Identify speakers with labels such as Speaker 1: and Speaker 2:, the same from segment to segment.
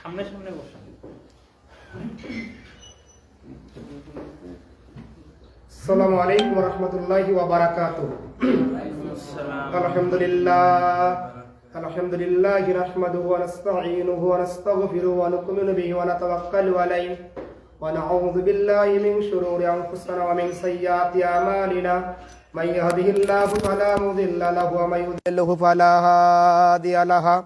Speaker 1: সামনে সামনে বসুন।
Speaker 2: আসসালামু আলাইকুম ওয়া রাহমাতুল্লাহি ওয়া বারাকাতুহু। আলহামদুলিল্লাহি নাহমাদুহু ওয়া নাস্তাঈনুহু ওয়া নাস্তাগফিরুহু ওয়া নু'মিনু বিহি ওয়া নাতাওয়াক্কালু আলাইহি ওয়া নাউযু বিল্লাহি মিন শুরুরি আনফুসিনা ওয়া মিন সাইয়্যাতি আমালিনা। মান ইয়াহদিহিল্লাহু ফালা মুদিল্লা লাহু ওয়া মান ইউদ্লিলহু ফালা হাদিয়া লাহু।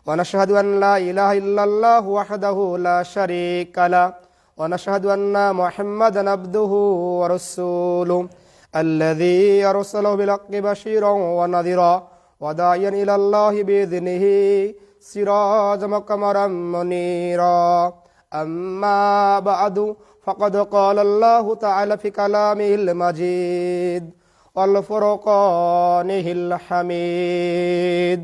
Speaker 2: ওয়া নাশহাদু আন লা ইলাহা ইল্লাল্লাহু ওয়াহদাহু লা শারীকা লাহু ونشهد أن محمدا عبده ورسوله الذي أرسله بالحق بشيرا ونذيرا وداعيا إلى الله بإذنه سراجا وقمرا منيرا. أما بعد فقد قال الله تعالى في كلامه المجيد والفرقانه الحميد.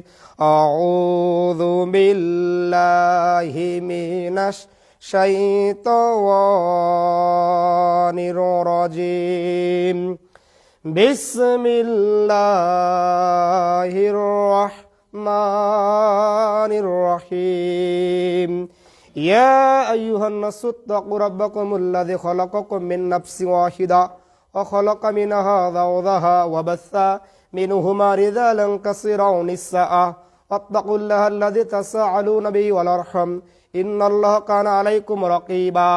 Speaker 2: أعوذ بالله من الشيطان الرجيم. بسم الله الرحمن الرحيم. يا أيها الناس اتقوا ربكم الذي خلقكم من نفس واحدة وخلق منها زوجها وبث منهما رجالا كثيرا ونساء واتقوا الله الذي تساءلون به والأرحام إن الله كان عليكم رقيبا.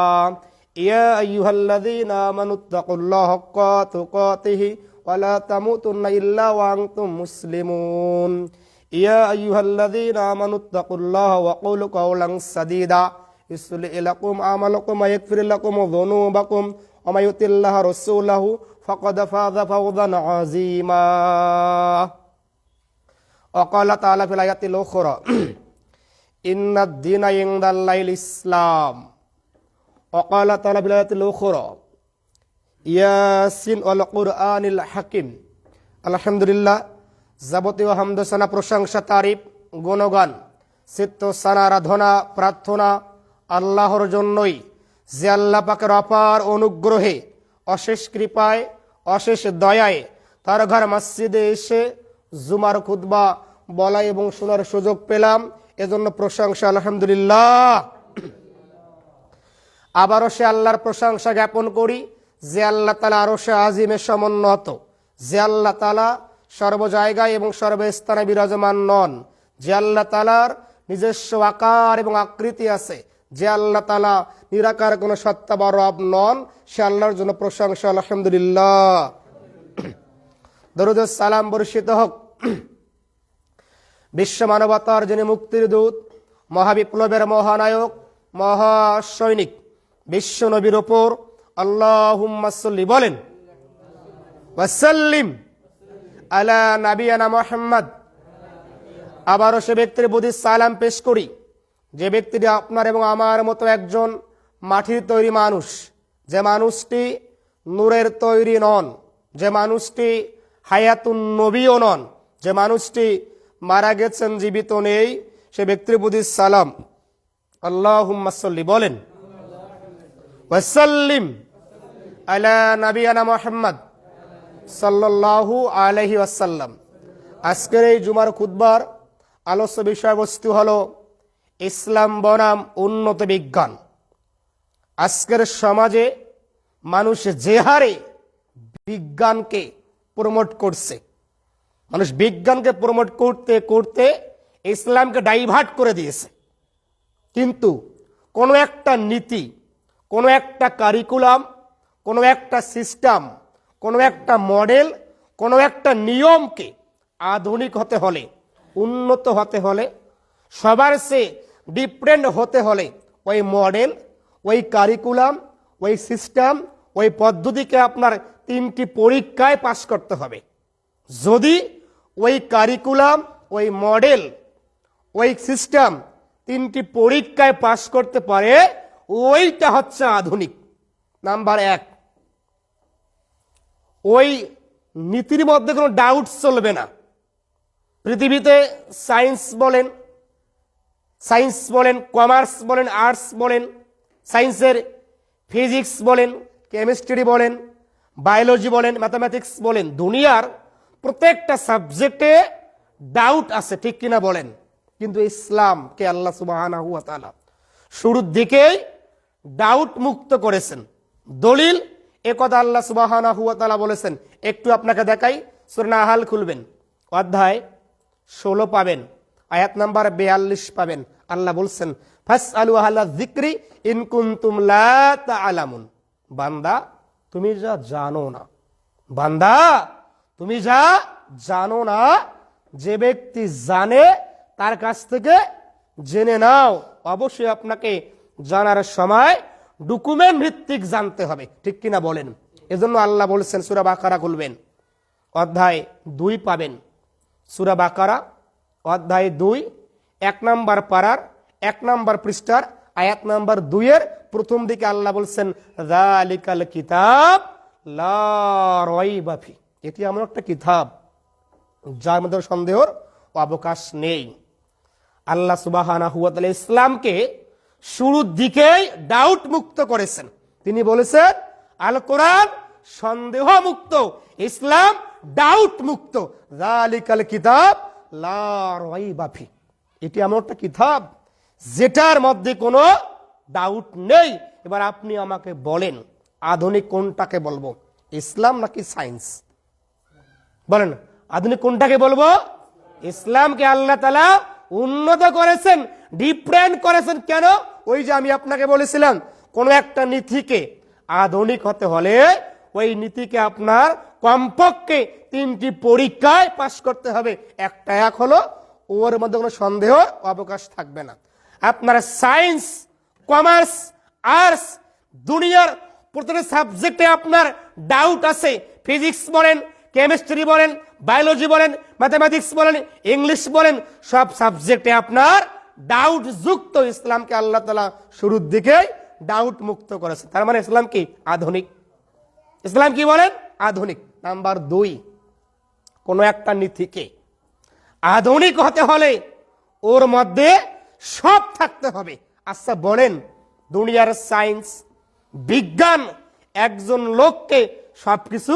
Speaker 2: يا أيها الذين آمنوا اتقوا الله حق تقاته ولا تموتن إلا وأنتم مسلمون. يا أيها الذين آمنوا اتقوا الله وقولوا قولا سديدا يصلح لكم أعمالكم ويغفر لكم ذنوبكم ومن يطع الله ورسوله فقد فاز فوزا عظيما. وقال تعالى في الآية الأخرى إن الدين عند الله الإسلام. وقال تعالى في الآية الأخرى ইয়াসিন ওয়াল কুরআনিল হাকিম। আলহামদুলিল্লাহ, যাবতীয় হামদ সানা, প্রশংসা, তারিফ, গুণগান, চিত্ত সানা, আরাধনা, প্রার্থনা আল্লাহর জন্যই, যে আল্লাহ পাকের অপার অনুগ্রহে, অশেষ কৃপায়, অশেষ দয়ায় তার ঘর মসজিদে এসে জুমার খুতবা বলা এবং শোনার সুযোগ পেলাম, এজন্য প্রশংসা আলহামদুলিল্লাহ। আবারও সে আল্লাহর প্রশংসা জ্ঞাপন করি যে আল্লাহ তাআলা আরশে আজিমে সমুন্নত, যে আল্লাহ তাআলা সর্ব জায়গায় এবং সর্বস্থানে বিরাজমান নন, যে আল্লাহ তাআলার নিজস্ব আকার এবং আকৃতি আছে, যে আল্লাহ তাআলা নিরাকার কোনো সত্তা বা রব নন, সে আল্লাহর জন্য প্রশংসা আলহামদুলিল্লাহ। দরুদ ও সালাম বর্ষিত হোক বিশ্ব মানবতার যিনি মুক্তির দূত, মহাবিপ্লবের মহানায়ক, মহাসৈনিক বিশ্ব নবীর ওপর আল্লাহুম্মা সাল্লি বলেন ওয়াসাল্লিম আলা নাবিয়ানা মুহাম্মদ। আবারও সে ব্যক্তির প্রতি সালাম পেশ করি যে ব্যক্তিটি আপনার এবং আমার মতো একজন মাটির তৈরি মানুষ, যে মানুষটি নূরের তৈরি নন, যে মানুষটি হায়াতুন নবীও নন, যে মানুষটি মারা গেছেন, জীবিত নেই, সে ব্যক্তির প্রতি সালাম। আল্লাহুম্মা সাল্লি বলেন ওয়াসাল্লিম আলা নাবিয়ানা মুহাম্মদ সাল্লাল্লাহু আলাইহি ওয়াসাল্লাম। আজকের এই জুমার খুতবার আলোচ্য বিষয়বস্তু হলো ইসলাম বনাম উন্নত বিজ্ঞান। আজকের সমাজে মানুষ যে হারে বিজ্ঞানকে প্রমোট করছে, মানুষ বিজ্ঞানকে প্রমোট করতে করতে ইসলামকে ডাইভার্ট করে দিয়েছে। কিন্তু কোনো একটা নীতি, কোনো একটা কারিকুলাম, কোনো একটা সিস্টেম, কোনো একটা মডেল, কোনো একটা নিয়মকে আধুনিক হতে হলে, উন্নত হতে হলে, সবার চেয়ে ডিফারেন্ট হতে হলে ওই মডেল, ওই কারিকুলাম, ওই সিস্টেম, ওই পদ্ধতিকে আপনার 3টি পরীক্ষায় পাশ করতে হবে। যদি ওই কারিকুলাম, ওই মডেল, ওই সিস্টেম 3টি পরীক্ষায় পাশ করতে পারে, ওইটা হচ্ছে আধুনিক। নাম্বার 1, ওই নীতির মধ্যে কোনো ডাউট চলবে না। পৃথিবীতে সায়েন্স বলেন, কমার্স বলেন, আর্টস বলেন, সায়েন্সের ফিজিক্স বলেন, কেমিস্ট্রি বলেন, বায়োলজি বলেন, ম্যাথামেটিক্স বলেন, দুনিয়ার প্রত্যেকটা সাবজেক্টে ডাউট আছে, ঠিক কিনা বলেন? কিন্তু ইসলামকে আল্লাহ সুবহানাহু ওয়া তাআলা শুরুর দিকেই ডাউট মুক্ত করেছেন। দলিল একথা আল্লাহ সুবহানাহু ওয়া তাআলা বলেছেন। একটু আপনাকে দেখাই, সূরা নাহাল খুলবেন, অধ্যায় 16 পাবেন, আয়াত নাম্বার 42 পাবেন। আল্লাহ বলছেন, ফাসআলু আহলা যিকরি ইন কুনতুম লা তা'লামুন। বান্দা তুমি যা জানো না, বান্দা তুমি যা জানো না, যে ব্যক্তি জানে তার কাছ থেকে জেনে নাও। অবশ্যই আপনাকে জানার সময় ডকুমেন্ট ভিত্তিক জানতে হবে, ঠিক কিনা বলেন? এজন্য আল্লাহ বলছেন, সূরা বাকারা খুলবেন, অধ্যায় 2 পাবেন। সূরা বাকারা অধ্যায় 2, 1 নম্বর পারার 1 নম্বর পৃষ্ঠার আয়াত নাম্বার 2 এর প্রথম দিকে আল্লাহ বলছেন, যালিকাল কিতাব লা রাইবা ফি। এটি এমন একটা কিতাব যার মধ্যে সন্দেহের অবকাশ নেই। আল্লাহ সুবহানাহু ওয়া তাআলা ইসলামকে শুরুর দিকেই ডাউট মুক্ত করেছেন। তিনি বলেছেন, আল কোরআন সন্দেহ মুক্ত, ইসলাম ডাউট মুক্ত। যালিকাল কিতাব লা রাইবা ফি। এটি এমন একটা কিতাব যেটার মধ্যে কোনো ডাউট নেই। এবার আপনি আমাকে বলেন, আধুনিক কোনটাকে বলবো, ইসলাম নাকি সায়েন্স? বলেন, আধুনিক কোনটাকে বলবো? ইসলামকে আল্লাহ তাআলা উন্নত করেছেন, ডিফারেন্ট করেছেন। কেন? ওই যে আমি আপনাকে বলেছিলাম, কোন একটা নীতিকে আধুনিক হতে হলে ওই নীতিকে আপনার কমপক্ষে 3টি পরীক্ষায় পাশ করতে হবে। একটা এক হলো, ওর মধ্যে কোনো সন্দেহ অবকাশ থাকবে না। আপনার সায়েন্স, কমার্স, আর্টস, দুনিয়ার প্রতিটি সাবজেক্টে আপনার ডাউট আছে। ফিজিক্স বলেন, কেমিস্ট্রি বলেন, বায়োলজি বলেন, ম্যাথমেটিক্স বলেন, ইংলিশ বলেন, সব সাবজেক্টে আপনার ডাউট যুক্ত। ইসলামকে আল্লাহ তাআলা শুরুর দিকে ডাউট মুক্ত করেছে। তার মানে ইসলাম কি? আধুনিক। ইসলাম কি বলেন? আধুনিক। নাম্বার 2, কোন একটা নীতিকে আধুনিক হতে হলে ওর মধ্যে সব থাকতে হবে। আচ্ছা বলেন, দুনিয়ার সায়েন্স, বিজ্ঞান একজন লোককে সবকিছু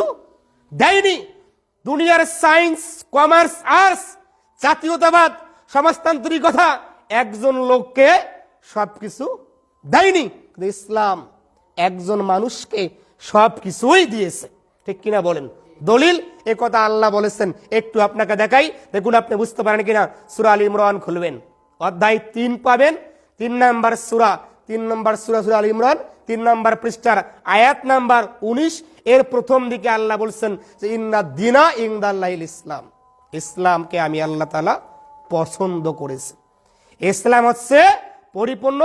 Speaker 2: দেয়নি। দুনিয়ার সায়েন্স, কমার্স, আর্টস, জাতীয়তাবাদ, সমাজতান্ত্রিকতা একজন লোককে সবকিছু দেয়নি। ইসলাম একজন মানুষকে সবকিছুই দিয়েছে, ঠিক কিনা বলেন? দলিল একথা আল্লাহ বলেছেন। একটু আপনাকে দেখাই, দেখুন আপনি বুঝতে পারেন কিনা। সূরা আল ইমরান খুলবেন, অধ্যায় 3 পাবেন, 3 নম্বর সূরা, 3 নম্বর সূরা, সূরা আল ইমরান 3 নম্বর পৃষ্ঠার আয়াত নাম্বার 19 এর প্রথম দিকে আল্লাহ বলছেন যে, ইন্না দীনা ইনদাল্লাহিল ইসলাম। ইসলামকে আমি আল্লাহ তাআলা পছন্দ করেছি। ইসলাম হচ্ছে পরিপূর্ণ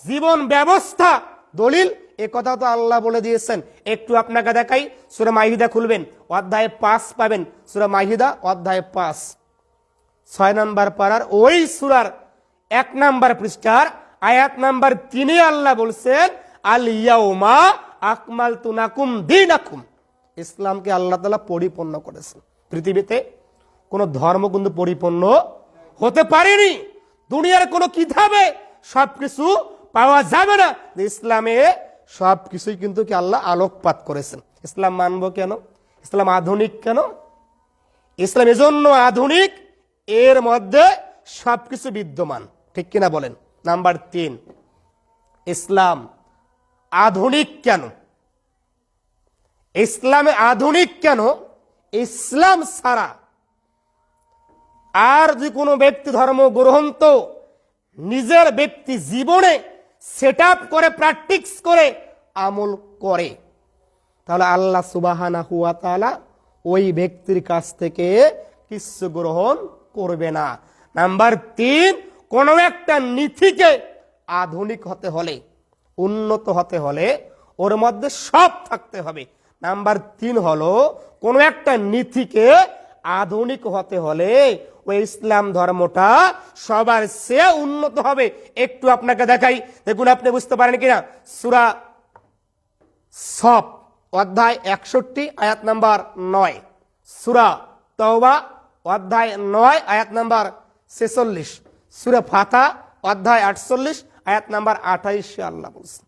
Speaker 2: জীবন ব্যবস্থা। দলিল একথা তো আল্লাহ বলে দিয়েছেন। একটু আপনাকে দেখাই, সূরা মাইদা খুলবেন, অধ্যায় 5 পাবেন। সূরা মাইদা অধ্যায় 5, 6 নম্বর পারার ওই সূরার 1 নম্বর পৃষ্ঠার আয়াত নাম্বার 3 আল্লাহ বলছেন, আল ইয়াউমা আকমালতু লাকুম দীনাকুম। ইসলামকে আল্লাহ তাআলা পরিপূর্ণ করেছেন। পৃথিবীতে কোনো ধর্ম কিন্তু পরিপূর্ণ হতে পারেনি। দুনিয়ার কোনো কিতাবে সবকিছু পাওয়া যাবে না। ইসলামে সবকিছুই কিন্তু কি আল্লাহ আলোকপাত করেছেন। ইসলাম মানবো কেন? ইসলাম আধুনিক কেন? ইসলাম এজন্য আধুনিক, এর মধ্যে সবকিছু বিদ্যমান, ঠিক কিনা বলেন? নাম্বার 3, ইসলাম আধুনিক কেন? ইসলামে আধুনিক কেন? ইসলাম ছাড়া আর যে কোনো ব্যক্তি ধর্ম গ্রহণ তো নিজের ব্যক্তি জীবনে সেট আপ করে, প্র্যাকটিস করে, আমল করে, তাহলে আল্লাহ সুবহানাহু ওয়া তাআলা ওই ব্যক্তির কাছ থেকে কিছু গ্রহণ করবে না। নাম্বার 3, কোন একটা নীতিকে আধুনিক হতে হলে, উন্নত হতে হলে ওর মধ্যে সব থাকতে হবে। নাম্বার 3 হলো, কোন একটা নীতিকে আধুনিক হতে হলে ওই ইসলাম ধর্মটা সবার চেয়ে উন্নত হবে। একটু আপনাকে দেখাই, দেখুন আপনি বুঝতে পারেন কিনা। সূরা সফ অধ্যায় 61 আয়াত নাম্বার 9, সূরা তাওবা অধ্যায় 9 আয়াত নাম্বার 46, সূরা ফাতা অধ্যায় 48 আয়াত নাম্বার 28 আল্লাহ বলছেন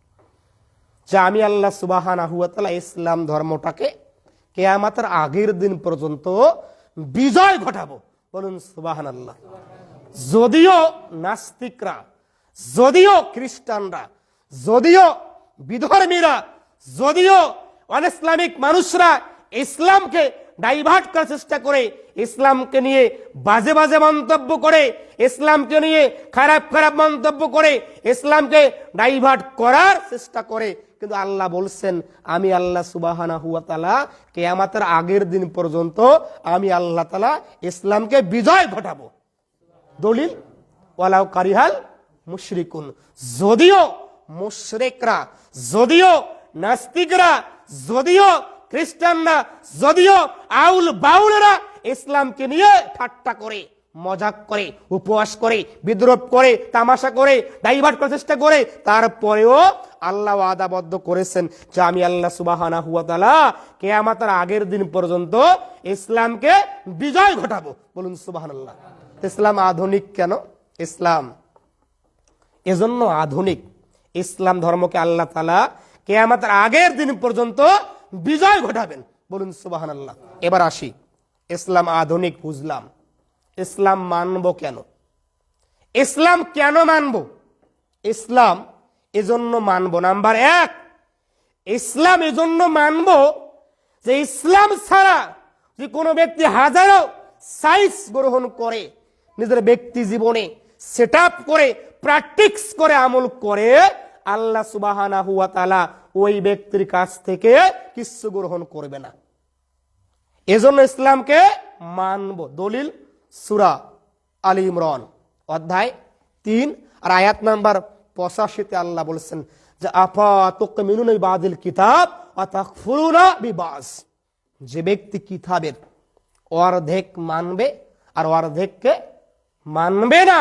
Speaker 2: যে, আমি আল্লাহ সুবহানাহু ওয়া তাআলা ইসলাম ধর্মটাকে কিয়ামতের আগের দিন পর্যন্ত বিজয় ঘটাবো। বলুন সুবহানাল্লাহ। যদিও নাস্তিকরা, যদিও খ্রিস্টানরা, যদিও বিধর্মীরা, যদিও অনইসলামিক মানুষরা ইসলামকে ডাইভার্ট করার চেষ্টা করে, ইসলামকে নিয়ে বাজে বাজে মন্তব্য করে, ইসলামকে নিয়ে খারাপ খারাপ মন্তব্য করে, ইসলামকে ডাইভার্ট করার চেষ্টা করে, কিন্তু আল্লাহ বলছেন আমি আল্লাহ সুবহানাহু ওয়া তাআলা কিয়ামতের আগের দিন পর্যন্ত আমি আল্লাহ তাআলা ইসলামকে বিজয় ঘটাবো। দলিল ওয়ালাউ কারিহাল মুশরিকুন। যদিও মুশরিকরা, যদিও নাস্তিকরা, যদিও খ্রিস্টানরা, যদিও আউল বাউলরা ইসলামকে নিয়ে ঠাট্টা করে, মজাক করে, উপহাস করে, বিদ্রোহ করে, তামাশা করে, ডাইভার্ট করার চেষ্টা করে, তারপরেও আল্লাহ ওয়াদাবদ্ধ করেছেন যে আমি আল্লাহ সুবহানাহু ওয়া তাআলা কিয়ামতের আগের দিন পর্যন্ত ইসলামকে বিজয় ঘটাবো। বলুন সুবহানাল্লাহ। ইসলাম আধুনিক কেন? ইসলাম এজন্য আধুনিক, ইসলাম ধর্মকে আল্লাহ তাআলা কিয়ামতের আগের দিন পর্যন্ত বিজয় ঘটাবেন। বলুন সুবহানাল্লাহ। এবার আসি, ইসলাম আধুনিক বুঝলাম, ইসলাম মানব কেন? ইসলাম কেন মানব? ইসলাম এজন্য মানব, নাম্বার এক, ইসলাম এজন্য মানব যে ইসলাম ছাড়া যে কোনো ব্যক্তি হাজারো সায়েন্স গ্রহণ করে, নিজের ব্যক্তি জীবনে সেট আপ করে, প্র্যাকটিস করে, আমল করে, আল্লাহ সুবহানাহু ওয়া তাআলা ওই ব্যক্তির কাছ থেকে কিছু গ্রহণ করবে না। এজন্য ইসলামকে মানব। দলিল সূরা আলী ইমরান অধ্যায় 3 আর আয়াত নাম্বার 85 আল্লাহ বলেছেন যে আফা তুকমিনুনা বিবাদিল কিতাব ওয়া তাকফুরুনা বিবাজ। যে ব্যক্তি কিতাবের অর্ধেক মানবে আর অর্ধেককে মানবে না,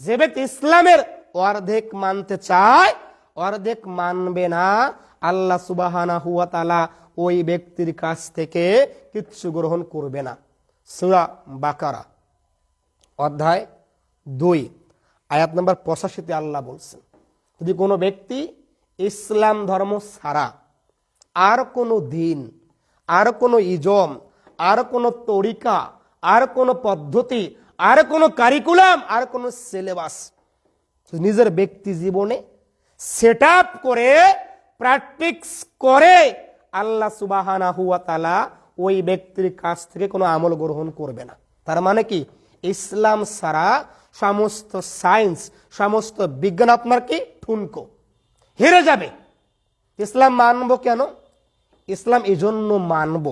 Speaker 2: যে ব্যক্তি ইসলামের অর্ধেক মানতে চায় অর্ধেক মানবে না, আল্লাহ সুবহানাহু ওয়া তাআলা ওই ব্যক্তির কাছ থেকে কিচ্ছু গ্রহণ করবে না। সূরা বাকারা অধ্যায় 2 আয়াত নম্বর 85 আল্লাহ বলছেন যদি কোনো ব্যক্তি ইসলাম ধর্ম ছাড়া আর কোনো দিন, আর কোনো ইজম, আর কোনো তরিকা, আর কোনো পদ্ধতি, আর কোনো কারিকুলাম, আর কোনো সিলেবাস নিজের ব্যক্তি জীবনে সেট আপ করে, প্র্যাকটিস করে, আল্লাহ সুবহানাহু ওয়া তাআলা ওই ব্যক্তির কাছ থেকে কোনো আমল গ্রহণ করবে না। তার মানে কি? ইসলাম ছাড়া সমস্ত সায়েন্স, সমস্ত বিজ্ঞান আপনার কি ঠুনকো, হেরে যাবে। ইসলাম মানব কেন? ইসলাম এজন্য মানব,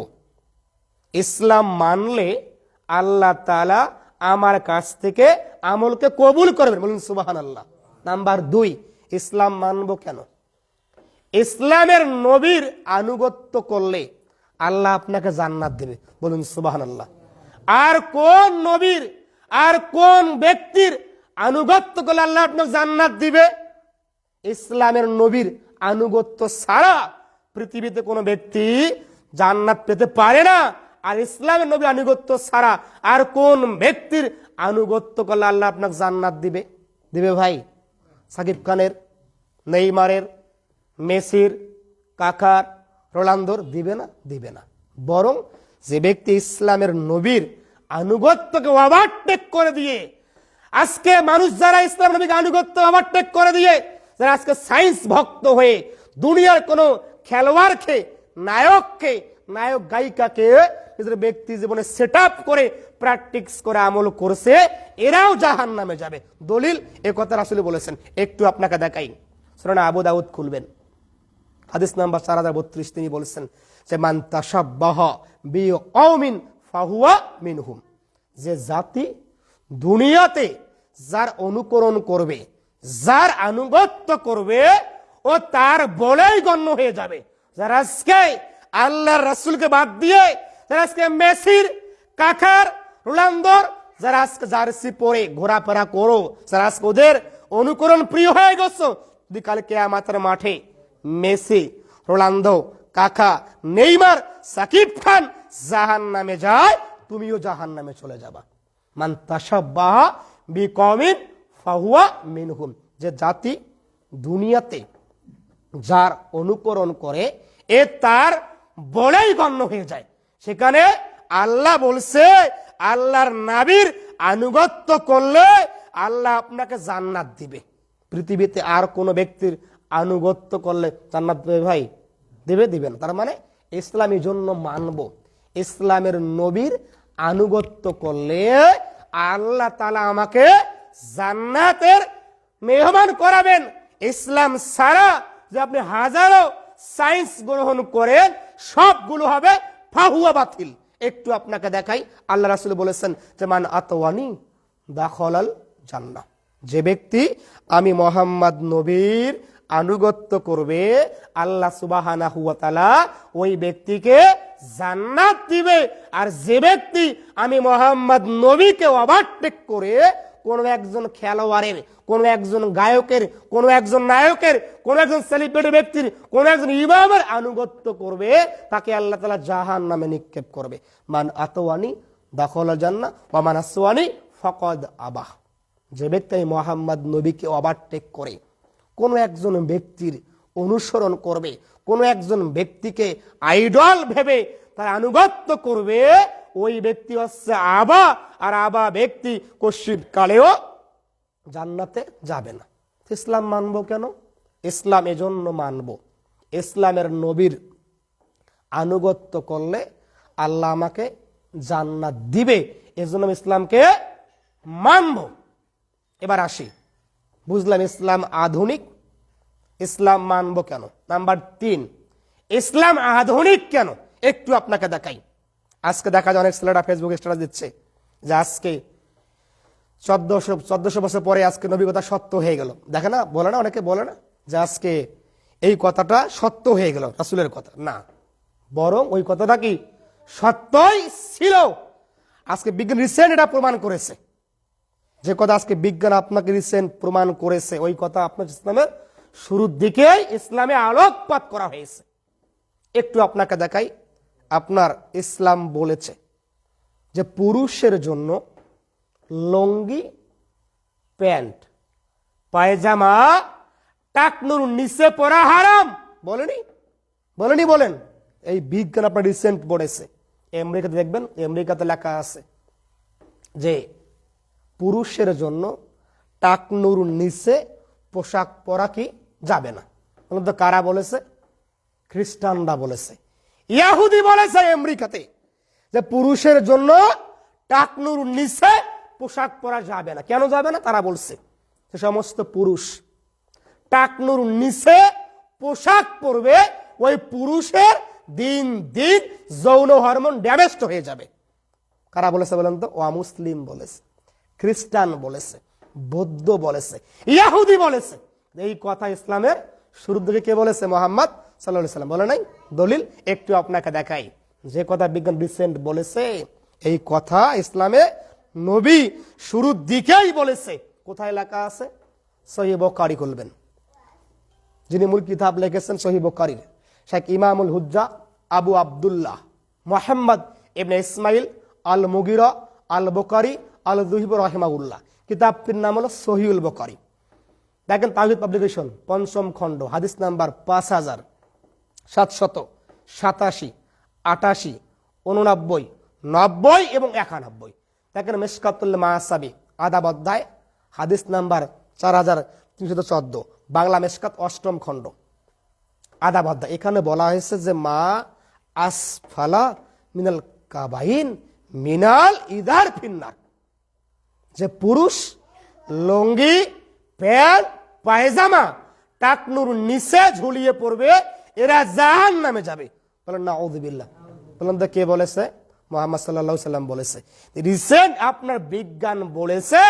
Speaker 2: ইসলাম মানলে আল্লাহ তাআলা আমার কাছ থেকে আমলকে কবুল করবেন। বলুন সুবহানাল্লাহ। নাম্বার 2, ইসলাম মানব কেন? ইসলামের নবীর আনুগত্য করলে আল্লাহ আপনাকে জান্নাত দেবে। বলুন সুবহানাল্লাহ। আর কোন নবীর, আর কোন ব্যক্তির আনুগত্য করলে আল্লাহ আপনাকে জান্নাত দিবে? ইসলামের নবীর আনুগত্য ছাড়া পৃথিবীতে কোনো ব্যক্তি জান্নাত পেতে পারে না। আর ইসলামের নবীর আনুগত্য ছাড়া আর কোন ব্যক্তির আনুগত্য করলে আল্লাহ আপনাকে জান্নাত দিবে? দিবে ভাই? সাকিব খানের, নেইমারের, মেসির, কাকার, রোনালদোর দিবে না? দিবে না। বরং যে ব্যক্তি ইসলামের নবীর আনুগত্যকে ওভারটেক করে দিয়ে, আজকে মানুষ যারা ইসলাম নবীকে আনুগত্য ওভারটেক করে দিয়ে, যারা আজকে সায়েন্স ভক্ত হয়ে দুনিয়ার কোনো খেলোয়াড়কে, নায়ককে, নায়ক গায়িকাকে নিজের ব্যক্তি জীবনে সেট আপ করে, প্র্যাকটিস করে আমল করছে, এরাও জাহান্নামে যাবে। দলিল এ কথা রাসূল বলেছেন। একটু আপনাকে দেখাই, সুনান আবু দাউদ খুলবেন, হাদিস নাম্বার 4032 তিনি বলেছেন যে মান তাশাব্বাহা বিকওমিন ফাহুয়া মিনহুম। যে জাতি দুনিয়াতে যার অনুকরণ করবে, যার আনুগত্য করবে, ও তার বলেই গণ্য হয়ে যাবে। যারা আজকে আল্লাহর রাসূলকে বাদ দিয়ে, যারা আজকে মেসির, কাকার, রোনালদোর, যারা আজকে জার্সি পরে ঘোরাফেরা করো, যারা আজকে ওদের অনুকরণ প্রিয় হয়ে গেছো, যদি কাল কিয়ামতের মাঠে মেসি, রোনালদো, কাকা, নেইমার, সাকিব খান জাহান্নামে যায়, তুমিও জাহান্নামে চলে যাবা। মান তাশাব্বাহা বিকওমিন ফাহুয়া মিনহুম। যে জাতি দুনিয়াতে যার অনুকরণ করে, এ তার বলেই গণ্য হয়ে যায়। সেখানে আল্লাহ বলছে আল্লাহর নবীর আনুগত্য করলে আল্লাহ আপনাকে জান্নাত দিবে। পৃথিবীতে আর কোনো ব্যক্তির আনুগত্য করলে জান্নাত দেবে ভাই? দিবে না। তার মানে ইসলামের জন্য মানব, ইসলামের নবীর আনুগত্য করলে আল্লাহ তাআলা আমাকে জান্নাতের মেহমান করাবেন। ইসলাম ছাড়া যে আপনি হাজারো সায়েন্স গ্রহণ করেন, সবগুলো হবে ফাহুয়া বাতিল। একটু আপনাকে দেখাই, আল্লাহ রাসূল বলেছেন যে মান আতওয়ানি দাখালাল জান্নাহ, যে ব্যক্তি আমি মোহাম্মদ নবীর আনুগত্য করবে আল্লাহ সুবহানাহু ওয়া তাআলা ওই ব্যক্তিকে জান্নাত দিবে। আর যে ব্যক্তি আমি মোহাম্মদ নবীকে ওভারটেক করে কোন একজন খেলোয়াড়ের, কোন একজন গায়কের, কোন একজন নায়কের, কোন একজন সেলিব্রিটি ব্যক্তির, কোন একজন ইমামের আনুগত্য করবে, তাকে আল্লাহ তাআলা জাহান্নামে নিক্ষেপ করবে। মান আতওয়ানি দাখালাল জান্নাহ ওয়া মান আসওয়ানি ফাকাদ আবাহ। যে ব্যক্তি মোহাম্মদ নবীকে ওভারটেক করে কোন একজন ব্যক্তির অনুসরণ করবে, কোন একজন ব্যক্তিকে আইডল ভেবে তার আনুগত্য করবে, ওই ব্যক্তি হচ্ছে আবা। আর আবা ব্যক্তি কশিদ কালেও জান্নাতে যাবে না। ইসলাম মানবো কেন? ইসলাম এজন্য মানবো, ইসলামের নবীর আনুগত্য করলে আল্লাহ আমাকে জান্নাত দিবে, এজন্য আমি ইসলামকে মানবো। এবার আসি, বুঝলাম ইসলাম আধুনিক, ইসলাম মানবো কেন। নাম্বার 3, ইসলাম আধুনিক কেন একটু আপনাকে দেখাই। আজকে দেখা যায় অনেক ছেলেরা ফেসবুকে স্ট্যাটাস দিচ্ছে যে আজকে 1400 বছর পরে আজকে নবীর কথা সত্য হয়ে গেল। দেখে না, বলে না, অনেকে বলে না যে আজকে এই কথাটা সত্য হয়ে গেল, রাসূলের কথা না, বরং ওই কথাটা কি সত্যই ছিল। আজকে বিজ্ঞান রিসেন্ট এটা প্রমাণ করেছে, যে কথা আজকে বিজ্ঞান আপনাকে রিসেন্ট প্রমাণ করেছে, ওই কথা আপনার ইসলামের শুরুর দিকেই ইসলামে আলোকপাত করা হয়েছে। একটু আপনাকে দেখাই, আপনার ইসলাম বলেছে যে পুরুষের জন্য লুঙ্গি, প্যান্ট, পায়জামা টাকনুর নিচে পরা হারাম। বলেনি? বলেন। এই বিজ্ঞান আপনার রিসেন্ট বলেছে। আমেরিকাতে দেখবেন, আমেরিকাতে লেখা আছে যে পুরুষের জন্য টাকনুর নিচে পোশাক পরা কি যাবে না। তো কারা বলেছে? খ্রিস্টানরা বলেছে, ইহুদি বলেছে আমেরিকাতে যে পুরুষের জন্য টাকনুর নিচে পোশাক পরা যাবে না। কেন যাবে না? তারা বলছে যে সমস্ত পুরুষ টাকনুর নিচে পোশাক পরবে, ওই পুরুষের দিন দিন যৌন হরমোন ড্যামেজ হয়ে যাবে। কারা বলেছে বলেন তো? অমুসলিম বলেছে, খ্রিস্টান বলেছে, বৌদ্ধ বলেছে, ইহুদি বলেছে। এই কথা ইসলামের শুরুর দিকে কে বলেছে? মুহাম্মদ সাল্লাল্লাহু আলাইহি সাল্লাম। বলে নাই? দলিল একটু আপনাকে দেখাই, যে কথা বিজ্ঞান রিসেন্ট বলেছে, এই কথা ইসলামে নবী শুরুর দিকেই বলেছে। কোথায় লেখা আছে? সহিহ বুখারী খুলবেন, যিনি মূল কিতাব লিখেছেন সহিহ বুখারীর শেখ ইমামুল হুজ্জা আবু আব্দুল্লাহ মুহাম্মদ ইবনে ইসমাইল আল মুগিরা আল বুখারী আল যুহবি রাহিমাহুল্লাহ। কিতাবটির নাম হলো সহিহুল বুখারী। দেখেন তাওহীদ পাবলিকেশন, 5ম খণ্ড, হাদিস নাম্বার 5787, 88, 89, 90 এবং 91। দেখেন মিশকাতুল মাসাবি আদাব অধ্যায়, হাদিস নাম্বার 4314, বাংলা মিশকাত 8ম খণ্ড, আদাব অধ্যায়। এখানে বলা হয়েছে যে মা আসফালা মিনাল কাবাইন মিনাল ইদার ফিন্নার, যে পুরুষ লুঙ্গি, প্যান্ট, পায়জামা টাকনুর নিচে ঝুলিয়ে পড়বে, এরা জাহান্নামে যাবে। বলেন নাউযুবিল্লাহ। বলেন তো কে বলেছে? মুহাম্মদ সাল্লাল্লাহু আলাইহি সাল্লাম বলেছে। রিসেন্ট আপনার বিজ্ঞান বলেছে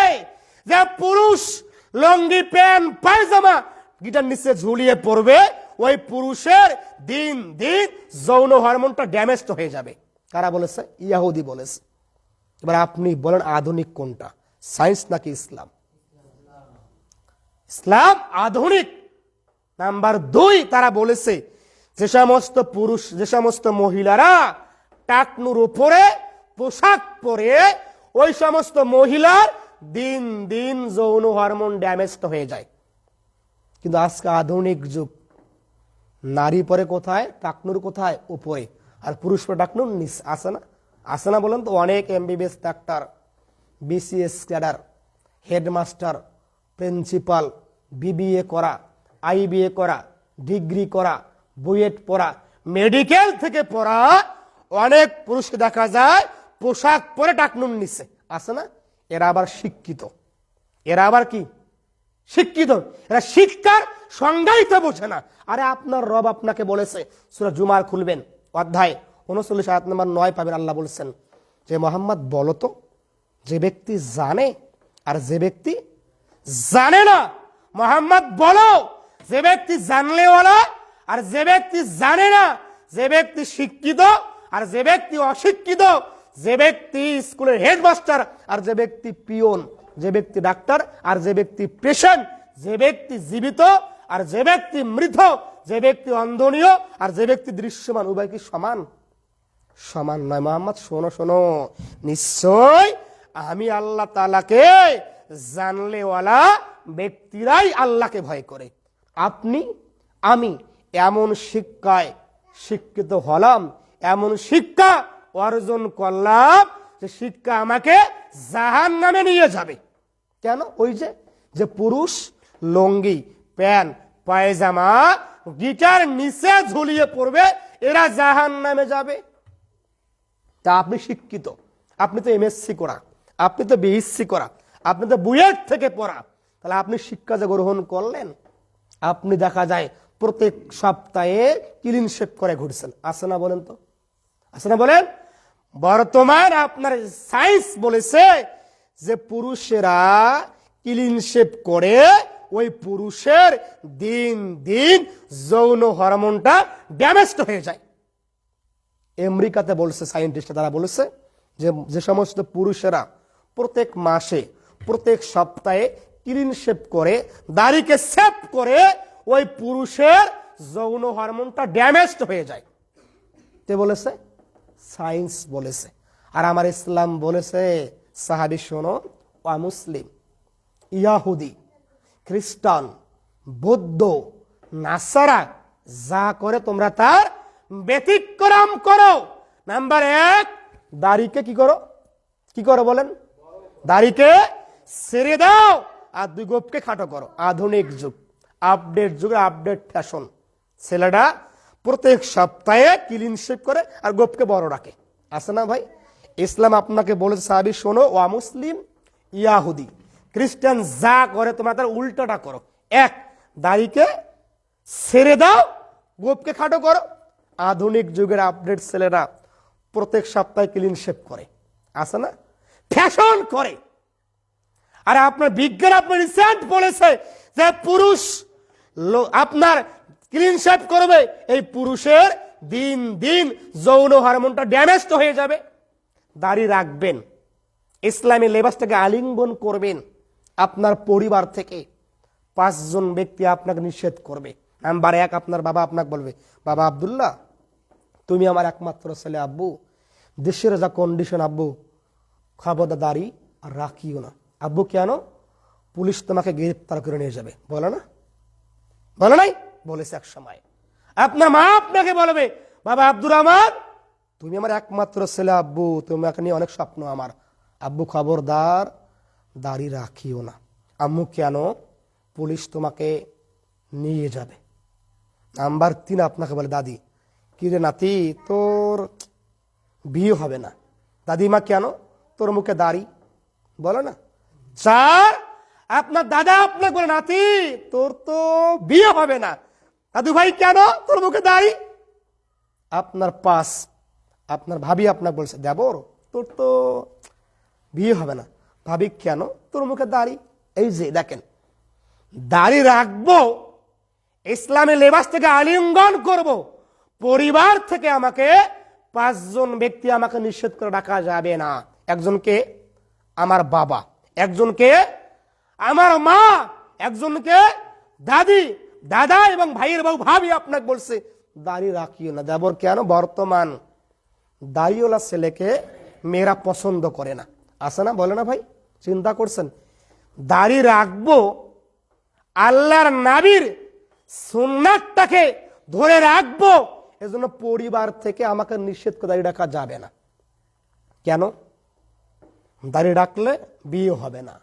Speaker 2: যে পুরুষ লুঙ্গি, প্যান্ট, পায়জামা গিটার নিচে ঝুলিয়ে পড়বে, ওই পুরুষের দিন দিন যৌন হরমোনটা ড্যামেজ হয়ে যাবে। কারা বলেছে? ইহুদি বলেছে। এবার আপনি বলেন আধুনিক কোনটা, সায়েন্স নাকি ইসলাম? ইসলাম আধুনিক। নাম্বার 2, তারা বলেছে যে সমস্ত পুরুষ, যে সমস্ত মহিলারা টাকনুর উপরে পোশাক পরে, ওই সমস্ত মহিলার দিন দিন যৌন হরমোন ড্যামেজ হয়ে যায়। কিন্তু আজকে আধুনিক যুগ, নারী পরে কোথায়? টাকনুর কোথায়? উপরে, আর পুরুষ পরে টাকনুর নিচে। আসে না? আসে না বলেন তো? অনেক MBBS doctor, BCS cadre, headmaster, principal, BBA করা, আইবিএ করা, ডিগ্রি করা, বুয়েট পড়া, মেডিকেল থেকে পড়া অনেক পুরুষকে দেখা যায় পোশাক পরে টাকনুন নিচ্ছে, আছে না? এরা আবার শিক্ষিত। এরা আবার কি শিক্ষিত? এরা শিক্ষার সংজ্ঞাই তো বোঝে না। আরে আপনার রব আপনাকে বলেছে, সূরা জুমার খুলবেন, অধ্যায় 39 আয়াত নম্বর 9 পাবেন। আল্লাহ বলেছেন যে মোহাম্মদ বলো তো, যে ব্যক্তি জানে আর যে ব্যক্তি জানে না, মোহাম্মদ বলো যে ব্যক্তি জানলেওয়ালা আর যে ব্যক্তি জানে না, যে ব্যক্তি শিক্ষিত আর যে ব্যক্তি অশিক্ষিত, যে ব্যক্তি স্কুলের হেডমাস্টার আর যে ব্যক্তি পিয়ন, যে ব্যক্তি ডাক্তার আর যে ব্যক্তি পেশেন্ট, যে ব্যক্তি জীবিত আর যে ব্যক্তি মৃত, যে ব্যক্তি অন্ধনীয় আর যে ব্যক্তি দৃশ্যমান, উভয় কি সমান? সমান নয়। মোহাম্মদ শোনো শোনো, নিশ্চয় আমি আল্লাহ তাআলাকে জানলেওয়ালা ব্যক্তিরাই আল্লাহকে ভয় করে। আপনি আমি এমন শিক্ষায় শিক্ষিত হলাম, এমন শিক্ষা অর্জন করলাম যে শিক্ষা আমাকে জাহান্নামে নিয়ে যাবে। কেন? ওই যে পুরুষ লঙ্গি, প্যান্ট, পায়জামা, গিটার নিচে ঝুলিয়ে পড়বে, এরা জাহান্নামে যাবে। তা আপনি শিক্ষিত, আপনি তো এমএসসি করা, আপনি তো বিএসসি করা, আপনি তো বুয়েট থেকে পড়া, তাহলে আপনি শিক্ষা যে গ্রহণ করলেন, আপনি দেখা যায় প্রত্যেক সপ্তাহে ক্লিন শেভ করে ঘুরছেন, আছে না বলেন তো? আছে না বলেন? বর্তমান আপনার সায়েন্স বলেছে যে পুরুষেরা ক্লিন শেভ করে ওই পুরুষের দিন দিন যৌন হরমোনটা ড্যামেজড হয়ে যায়। আমেরিকাতে বলছে সায়েন্টিস্টরা, তারা বলেছে যে সমস্ত পুরুষেরা প্রত্যেক মাসে প্রত্যেক সপ্তাহে ক্লিন শেভ করে দাড়িকে সেভ করে ওই পুরুষের যৌন হরমোনটা ড্যামেজড হয়ে যায়। কে বলেছে? সায়েন্স বলেছে। আর আমার ইসলাম বলেছে, সাহাবী শোনো, মুসলিম, ইয়াহুদি, খ্রিস্টান, বৌদ্ধ, নাসারা যা করে তোমরা তার ব্যতিক্রম করো। নাম্বার 1, দাড়িকে কি করো? কি করো বলেন? দাড়িকে ছেড়ে দাও। আর 2, গোপকে খাটো করো। আধুনিক যুগ, আপডেট যুগে আপডেট ফ্যাশন, ছেলেটা প্রত্যেক সপ্তাহে ক্লিন শেভ করে আর গোপকে বড় রাখে, আছে না ভাই? ইসলাম আপনাকে বলেছে, সাহাবী শোনো, মুসলিম, ইয়াহুদি, খ্রিস্টান যা করে তোমরা তার উল্টাটা করো। 1, দাড়িকে ছেড়ে দাও, গোপকে খাটো করো। আধুনিক যুগের আপডেট ছেলেরা প্রত্যেক সপ্তাহে ক্লিন শেভ করে, আছে না? ফ্যাশন করে। আর আপনার বিজ্ঞান, আপনার রিসার্চ বলেছে যে পুরুষ আপনার ক্লিন শেভ করবে, এই পুরুষের দিন দিন যৌন হরমোনটা ড্যামেজড হয়ে যাবে। দাড়ি রাখবেন, ইসলামী লেবাসটাকে আলিঙ্গন করবেন। আপনার পরিবার থেকে 5 জন ব্যক্তি আপনাকে নিষেধ করবে। নাম্বার 1, আপনার বাবা আপনাকে বলবে, বাবা আব্দুল্লাহ, তুমি আমার একমাত্র ছেলে আব্বু, দেশের যা কন্ডিশন আব্বু, খবরদার দাড়ি আর রাখিও না। আব্বু কেন? পুলিশ তোমাকে গ্রেফতার করে নিয়ে যাবে। বলে না? বলে নাই? বলেছে এক সময়। আপনার মা আপনাকে বলবে, বাবা আব্দুর রহমান, তুমি আমার একমাত্র ছেলে আব্বু, তোমাকে নিয়ে অনেক স্বপ্ন আমার, আব্বু খবরদার দাড়ি রাখিও না। আম্মু কেন? পুলিশ তোমাকে নিয়ে যাবে। নাম্বার 3, আপনাকে বলে, দাদি, কি রে নাতি, তোর বিয়ে হবে না। দাদিমা কেন? তোর মুখে দাড়ি। বলে না? 4, আপনার দাদা আপনাকে বলে, নাতি, তোর তো বিয়ে হবে না। দাদু ভাই কেন? তোর মুখে দাড়ি। আপনার 5, আপনার ভাবি আপনাকে বলছে, দেবর, তোর তো বিয়ে হবে না। ভাবি কেন? তোর মুখে দাড়ি। এই যে দেখেন, দাড়ি রাখবো, ইসলামী লেবাস থেকে আলিঙ্গন করব, পরিবার থেকে আমাকে 5 জন ব্যক্তি আমাকে নিষেধ করে রাখা যাবে না। একজনকে আমার বাবা, একজনকে আমার মা, একজনকে দাদি, দাদা এবং ভাইয়ের বউ ভাবি আপনাকে বলছে দাড়ি রাখিও না। দেবর কেন? বর্তমান দাড়িওয়ালা ছেলেকে মেয়েরা পছন্দ করে না, আছে না? বলে না ভাই? চিন্তা করছেন? দাড়ি রাখবো, আল্লাহর নবীর সুন্নাতটাকে ধরে রাখবো, এজন্য পরিবার থেকে আমাকে নিষেধ করে দাড়ি রাখা যাবে না। কেন? দাড়ি রাখলে বিয়ে হবে না,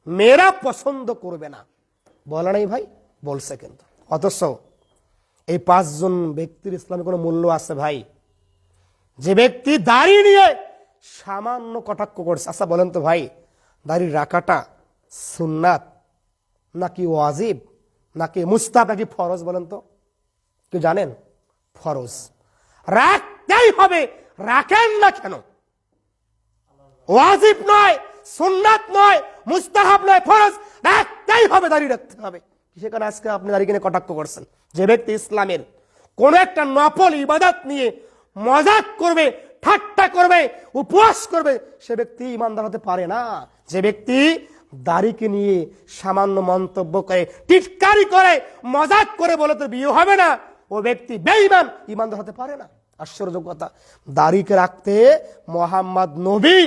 Speaker 2: মেয়েরা পছন্দ করবে না। বলে নাই ভাই? বলছে কিন্তু। অথচ এই 5 জন ব্যক্তির ইসলামে কোনো মূল্য আছে ভাই? যে ব্যক্তি দাড়ি নিয়ে সামান্য কটাক্ষ করছে, আচ্ছা বলেন তো ভাই, দাড়ি রাখাটা সুন্নাত নাকি ওয়াজিব নাকি মুস্তাহাব নাকি ফরজ? বলেন তো, কেউ জানেন? ফরজ, রাখতেই হবে। রাখেন না কেন? ওয়াজিব নয়, সুন্নাত নয়, মুস্তাহাব নয়, ফরজ, রাখতেই হবে, দাড়ি রাখতে হবে। সেখানে আজকে আপনি দাড়ি কিনে কটাক্ষ করছেন। যে ব্যক্তি ইসলামের কোন একটা নফল ইবাদত নিয়ে মজাক করবে, ঠাট্টা করবে, উপহাস করবে, সে ব্যক্তি ইমানদার হতে পারে না। যে ব্যক্তি দাড়িকে নিয়ে সামান্য মন্তব্য করে, টিটকারি করে, মজাক করে বলে তো বিয়ে হবে না, ও ব্যক্তি বেঈমান, ইমানদার হতে পারে না। আশ্চর্য কথা, দাড়িকে রাখতে মোহাম্মদ নবী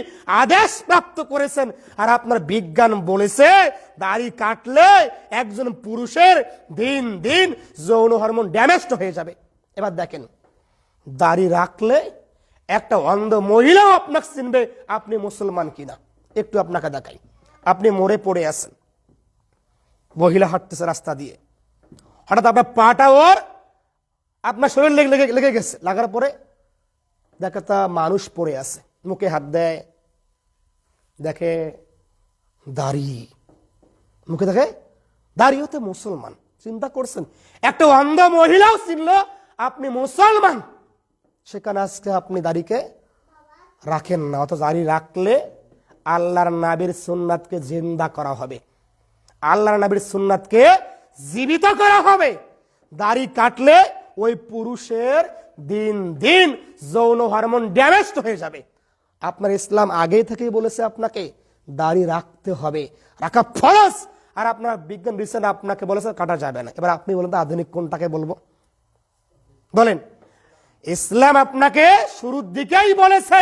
Speaker 2: আদেশ প্রাপ্ত করেছেন, আর আপনার বিজ্ঞান বলেছে দাড়ি কাটলে একজন পুরুষের দিন দিন যৌন হরমোন ড্যামেজড হয়ে যাবে। এবার দেখেন, দাড়ি রাখলে একটা অন্ধ মহিলাও আপনাকে চিনবে আপনি মুসলমান কিনা। একটু আপনাকে দেখাই, আপনি মরে পড়ে আছেন, মহিলা হাঁটতেছে রাস্তা দিয়ে, হঠাৎ আপনার পাটা ওর আপনার শরীর লেগে গেছে, লাগার পরে দেখে তা মানুষ পড়ে আছে, মুখে হাত দেয়, দেখে দাড়ি, মুখে দেখে দাড়ি, হতে মুসলমান। চিন্তা করছেন, একটা অন্ধ মহিলাও চিনল আপনি মুসলমান। সেখানে আজকে আপনি দাড়িকে রাখেন না। অথচ দাড়ি রাখলে আল্লাহর নবীর সুন্নাতকে জিন্দা করা হবে, আল্লাহর নবীর সুন্নাতকে জীবিত করা হবে। দাড়ি কাটলে ওই পুরুষের দিন দিন যৌন হরমোন ড্যামেজ হয়ে যাবে। আপনার ইসলাম আগেই থেকেই বলেছে আপনাকে দাড়ি রাখতে হবে, রাখা ফরজ। আর আপনার বিজ্ঞান রিসেন্ট আপনাকে বলেছে কাটা যাবে না। এবার আপনি বলেন তো আধুনিক কোনটাকে বলবো? বলেন। ইসলাম আপনাকে শুরুর দিকেই বলেছে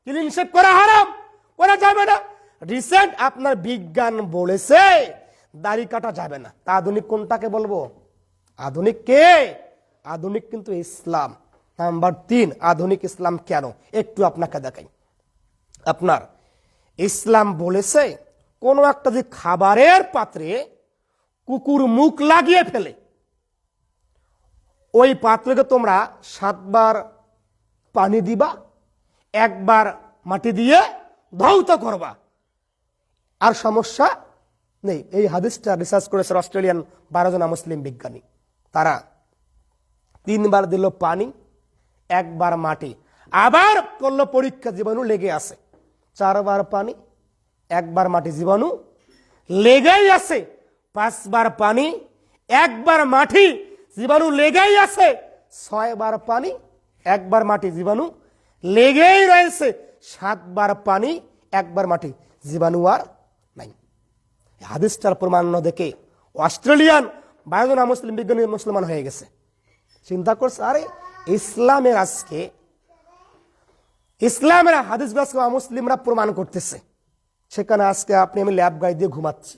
Speaker 2: ক্লিন শেভ করা হারাম, করা যাবে না। রিসেন্ট আপনার বিজ্ঞান বলেছে দাড়ি কাটা যাবে না। তা আধুনিক কোনটাকে বলবো? আধুনিক কে? আধুনিক কিন্তু ইসলাম। নাম্বার 3, আধুনিক ইসলাম কেন একটু আপনাকে দেখাই। আপনার ইসলাম বলেছে কোন একটা যে খাবারের পাত্রে কুকুর মুখ লাগিয়ে ফেলে, ওই পাত্রকে তোমরা 7 বার পানি দিবা, 1 বার মাটি দিয়ে ধৌত করবা, আর সমস্যা নেই। এই হাদিসটা রিসার্চ করেছে অস্ট্রেলিয়ান 12 জন মুসলিম বিজ্ঞানী। তারা 3 বার দিল পানি, 1 বার মাটি, আবার করলো পরীক্ষা, জীবাণু লেগে আছে। 4 বার পানি, 1 বার মাটি, জীবাণু লেগেই আছে। 5 বার পানি, 1 বার মাটি, জীবাণু লেগেই আছে। 6 বার পানি, 1 বার মাটি, জীবাণু লেগেই রয়েছে। 7 বার পানি, 1 বার মাটি, জীবাণু আর নাই। হাদিসটার প্রমাণ দেখে অস্ট্রেলিয়ান 12 জন মুসলিম বিজ্ঞানী মুসলমান হয়ে গেছে। চিন্তা করছে, আরে ইসলামের আজকে ইসলামের হাদিসগুলো মুসলিমরা প্রমাণ করতেছে। সেখানে আজকে আপনি আমি ল্যাব গাই দিয়ে ঘুমাচ্ছি।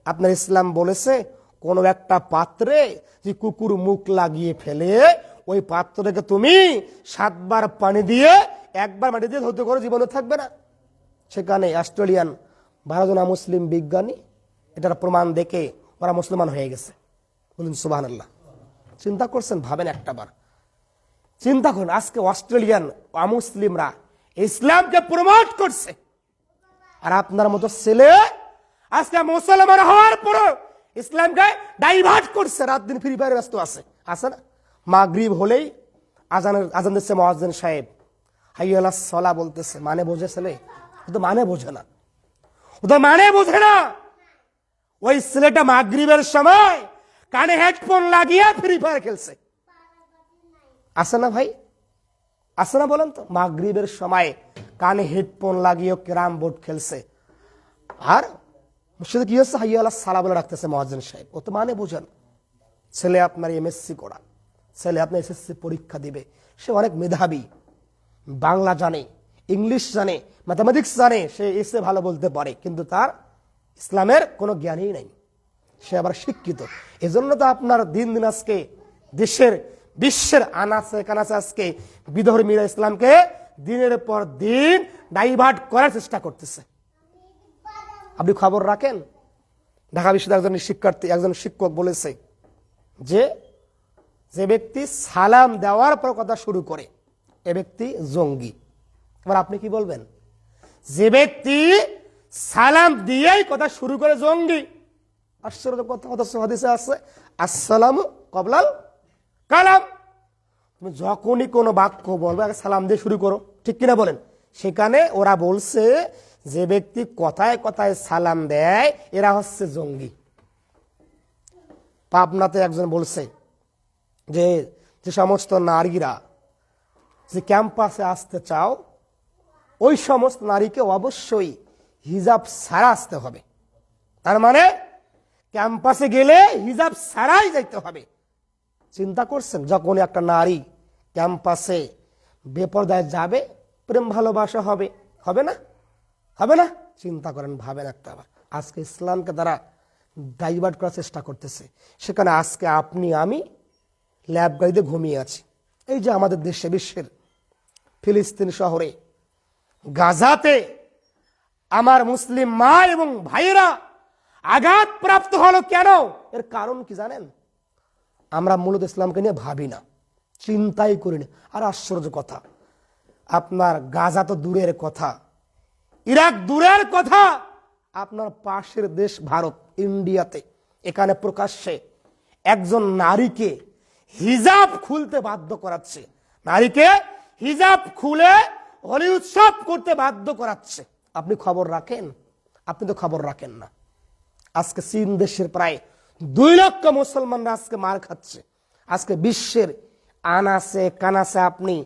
Speaker 2: আপনার ইসলাম বলেছে কোন একটা পাত্রে যে কুকুর মুখ লাগিয়ে ফেলে, ওই পাত্রকে তুমি 7 বার পানি দিয়ে 1 বার মাটি দিয়ে ধৌত করে, জীবনে থাকবে না। সেখানে অস্ট্রেলিয়ান 12 জন মুসলিম বিজ্ঞানী এটার প্রমাণ দেখে ওরা মুসলমান হয়ে গেছে। বলুন সুবহানাল্লাহ। চিন্তা করছেন? ভাবেন একটা বার, চিন্তা করুন, আজকে অস্ট্রেলিয়ান মুসলিমরা ইসলামকে প্রমোট করছে, আর আপনার মতো ছেলে আজকে মুসলমান হওয়ার পরও ইসলামকে ডাইভার্ট করছে, রাত দিন ফ্রি ফায়ারে ব্যস্ত আছে। আছে না? মাগরিব হলেই আজান দিচ্ছে মুয়াজ্জিন সাহেব, হাইয়া আলাস সালাহ বলতেছে। মানে বোঝে ছেলে? ও তো মানে বোঝে না, ও তো মানে বোঝে না। ওই ছেলেটা মাগরিবের সময় কানে হেডফোন লাগিয়ে ফ্রি ফায়ার খেলছে। আছে না ভাই? আছে না বলেন তো? মাগরিবের সময় কানে হেডফোন লাগিয়ে ক্যারাম বোর্ড খেলছে, আর মসজিদে কি হচ্ছে? হাইয়া আলাস সালাহ বলে রাখতেছে মুয়াজ্জিন সাহেব। ও তো মানে বোঝেন। ছেলে আপনার এমএসসি করা, ছেলে আপনার এসএসসি পরীক্ষা দিবে, সে অনেক মেধাবী, বাংলা জানে, ইংলিশ জানে, ম্যাথামেটিক্স জানে, সে এসে ভালো বলতে পারে, কিন্তু তার ইসলামের কোনো জ্ঞানই নাই। সে আবার শিক্ষিত। এজন্য তো আপনার দিন দিন আজকে দেশের বিশ্বের আনাচে কানাচে আজকে বিধর্মীরা ইসলামকে দিনের পর দিন ডাইভার্ট করার চেষ্টা করতেছে। আপনি খবর রাখেন ঢাকা বিশ্ববিদ্যালয়ের একজন শিক্ষক বলেছে যে যে ব্যক্তি সালাম দেওয়ার পর কথা শুরু করে এ ব্যক্তি জঙ্গি। এবার আপনি কি বলবেন? যে ব্যক্তি সালাম দিয়েই কথা শুরু করে জঙ্গি। আশ্চর্য কথা, হাদিসে আছে আসসালামু কবলাল কালাম। তুমি যখনই কোনো বাক্য বলবে আগে সালাম দিয়ে শুরু করো, ঠিক কিনা বলেন? সেখানে ওরা বলছে যে ব্যক্তি কথায় কথায় সালাম দেয় এরা হচ্ছে জঙ্গি। পাবনাতে একজন বলছে যে যে সমস্ত নারীরা যে ক্যাম্পাসে আসতে চাও ওই সমস্ত নারীকে অবশ্যই হিজাব ছাড়া আসতে হবে। তার মানে ক্যাম্পাসে গেলে হিজাব ছাড়াই যাইতে হবে। চিন্তা করছেন, যখন একটা নারী ক্যাম্পাসে বেপরদায় যাবে প্রেম ভালোবাসা হবে, হবে না? হবে না? চিন্তা করেন, ভাবেন একটা আবার আজকে ইসলামকে তারা ডাইভার্ট করার চেষ্টা করতেছে। সেখানে আজকে আপনি আমি ল্যাব গাড়িতে ঘুমিয়ে আছি। এই যে আমাদের দেশে, বিশ্বের ফিলিস্তিন শহরে গাজাতে আমার মুসলিম মা এবং ভাইয়েরা আঘাতপ্রাপ্ত হলো কেন? এর কারণ কি জানেন? আমরা মূলত ইসলামকে নিয়ে ভাবি না, চিন্তাই করি না। আর আশ্চর্য কথা, আপনার গাজা তো দূরের কথা, ইরাক দূরের কথা, আপনার পাশের দেশ ভারত, ইন্ডিয়াতে এখানে প্রকাশ্যে একজন নারীকে হিজাব খুলতে বাধ্য করাচ্ছে, নারীকে হিজাব খুলে হোলি উৎসব করতে বাধ্য করাচ্ছে। আপনি খবর রাখেন? আপনি তো খবর রাখেন না। আজকে চীন দেশের প্রায় 2 লক্ষ মুসলমানরা আজকে মার খাচ্ছে। আজকে বিশ্বের আনাচে কানাচে আপনি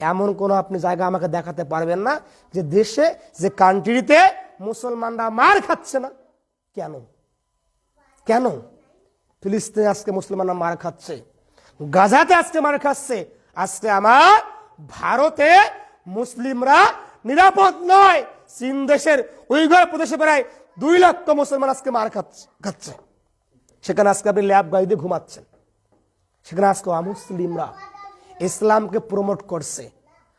Speaker 2: এমন কোন আপনি জায়গা আমাকে দেখাতে পারবেন না যে দেশে, যে কান্ট্রিতে মুসলমানরা মার খাচ্ছে না। কেন? কেন? ফিলিস্তিনে আজকে মুসলমানরা মার খাচ্ছে, গাজাতে আজকে মার খাচ্ছে, আজকে আমার ভারতে মুসলিমরা নিরাপদ নয়। চীন দেশের উইঘুর প্রদেশে প্রায় 2 লক্ষ মুসলমান আজকে মার খাচ্ছে। সেখানে আজকে আপনি ল্যাব গাড়িতে ঘুমাচ্ছেন। সেখানে আজকে অমুসলিমরা ইসলামকে প্রমোট করছে।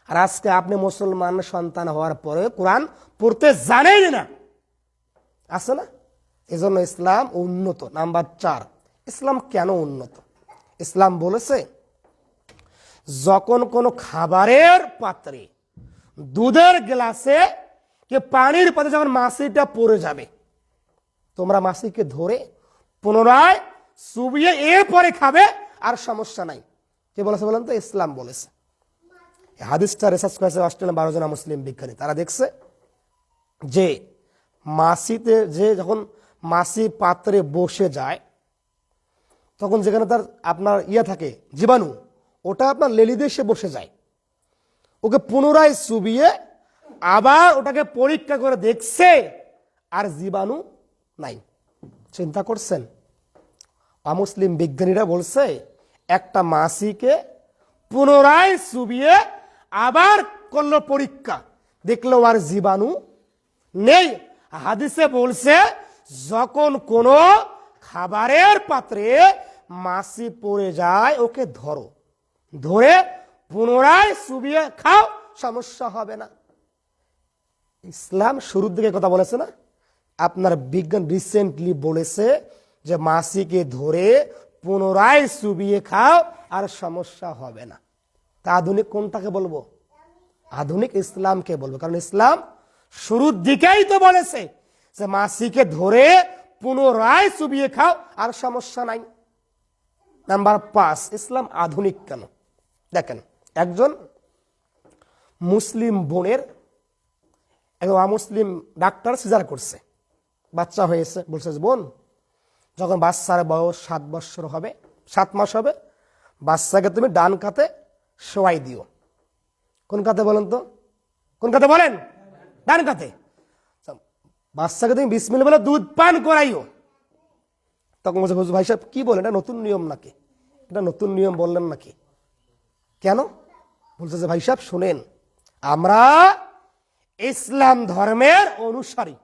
Speaker 2: আর আজকে আপনি মুসলমান সন্তান হওয়ার পরে কোরআন পড়তে জানেন না, আছে না? এজন্য ইসলাম উন্নত। নাম্বার 4, ইসলাম কেন উন্নত? ইসলাম বলেছে যখন কোনো খাবারের পাত্রে, দুধের গ্লাসে কি পানির পাত্রে যখন মাছিটা পড়ে যাবে, তোমরা মাছিকে ধরে পুনরায় চুবিয়ে এরপরে খাবে, আর সমস্যা নাই। কে বলেছে বলেন তো? ইসলাম বলেছে। হাদিসটা রিসার্চ করেছে অস্ট্রেলিয়ার 12 জন মুসলিম বিজ্ঞানী। তারা দেখছে যে মাছিতে, যে যখন মাছি পাত্রে বসে যায় তখন যেখানে তার আপনার থাকে জীবাণু, ওটা আপনার লেলিতে এসে বসে যায়। ওকে পুনরায় চুবিয়ে আবার ওটাকে পরীক্ষা করে দেখছে আর জীবাণু নাই। চিন্তা করছেন? অমুসলিম বিজ্ঞানীরা বলছে একটা মাছিকে পুনরায় চুবিয়ে আবার করলো পরীক্ষা, দেখলো আর জীবাণু নেই। হাদিসে বলছে যখন কোনো খাবারের পাত্রে মাছি পড়ে যায় ওকে ধরো, ধরে পুনরায় চুবিয়ে খাও, সমস্যা হবে না। ইসলাম শুরুর দিকে কথা বলেছে না? আপনার বিজ্ঞান রিসেন্টলি বলেছে যে মাছিকে ধরে পুনরায় চুবিয়ে খাও আর সমস্যা হবে না। তা আধুনিক কোনটাকে বলবো? আধুনিক ইসলামকে বলবো, কারণ ইসলাম শুরুর দিকেই তো বলেছে যে মাছিকে ধরে পুনরায় চুবিয়ে খাও আর সমস্যা নাই। নাম্বার 5, ইসলাম আধুনিক কেন? দেখেন, একজন মুসলিম বোনের একজন অমুসলিম ডাক্তার সিজার করছে, বাচ্চা হয়েছে। বলছে বোন, যখন বাচ্চার বয়স 7 বছর হবে, 7 মাস হবে, বাচ্চাকে তুমি ডান কাতে শোয়াই দিও। কোন কাতে বলেন তো? কোন কাতে বলেন? ডান কাতে। বাচ্চাকে তুমি বিসমিল্লাহ বলে দুধ পান করাইও। তখন বলছে হুজুর ভাই সাহেব কি বলেন, এটা নতুন নিয়ম নাকি? এটা নতুন নিয়ম বললেন নাকি? কেন? বলছে যে ভাই সাহেব শুনেন, আমরা ইসলাম ধর্মের অনুসারী,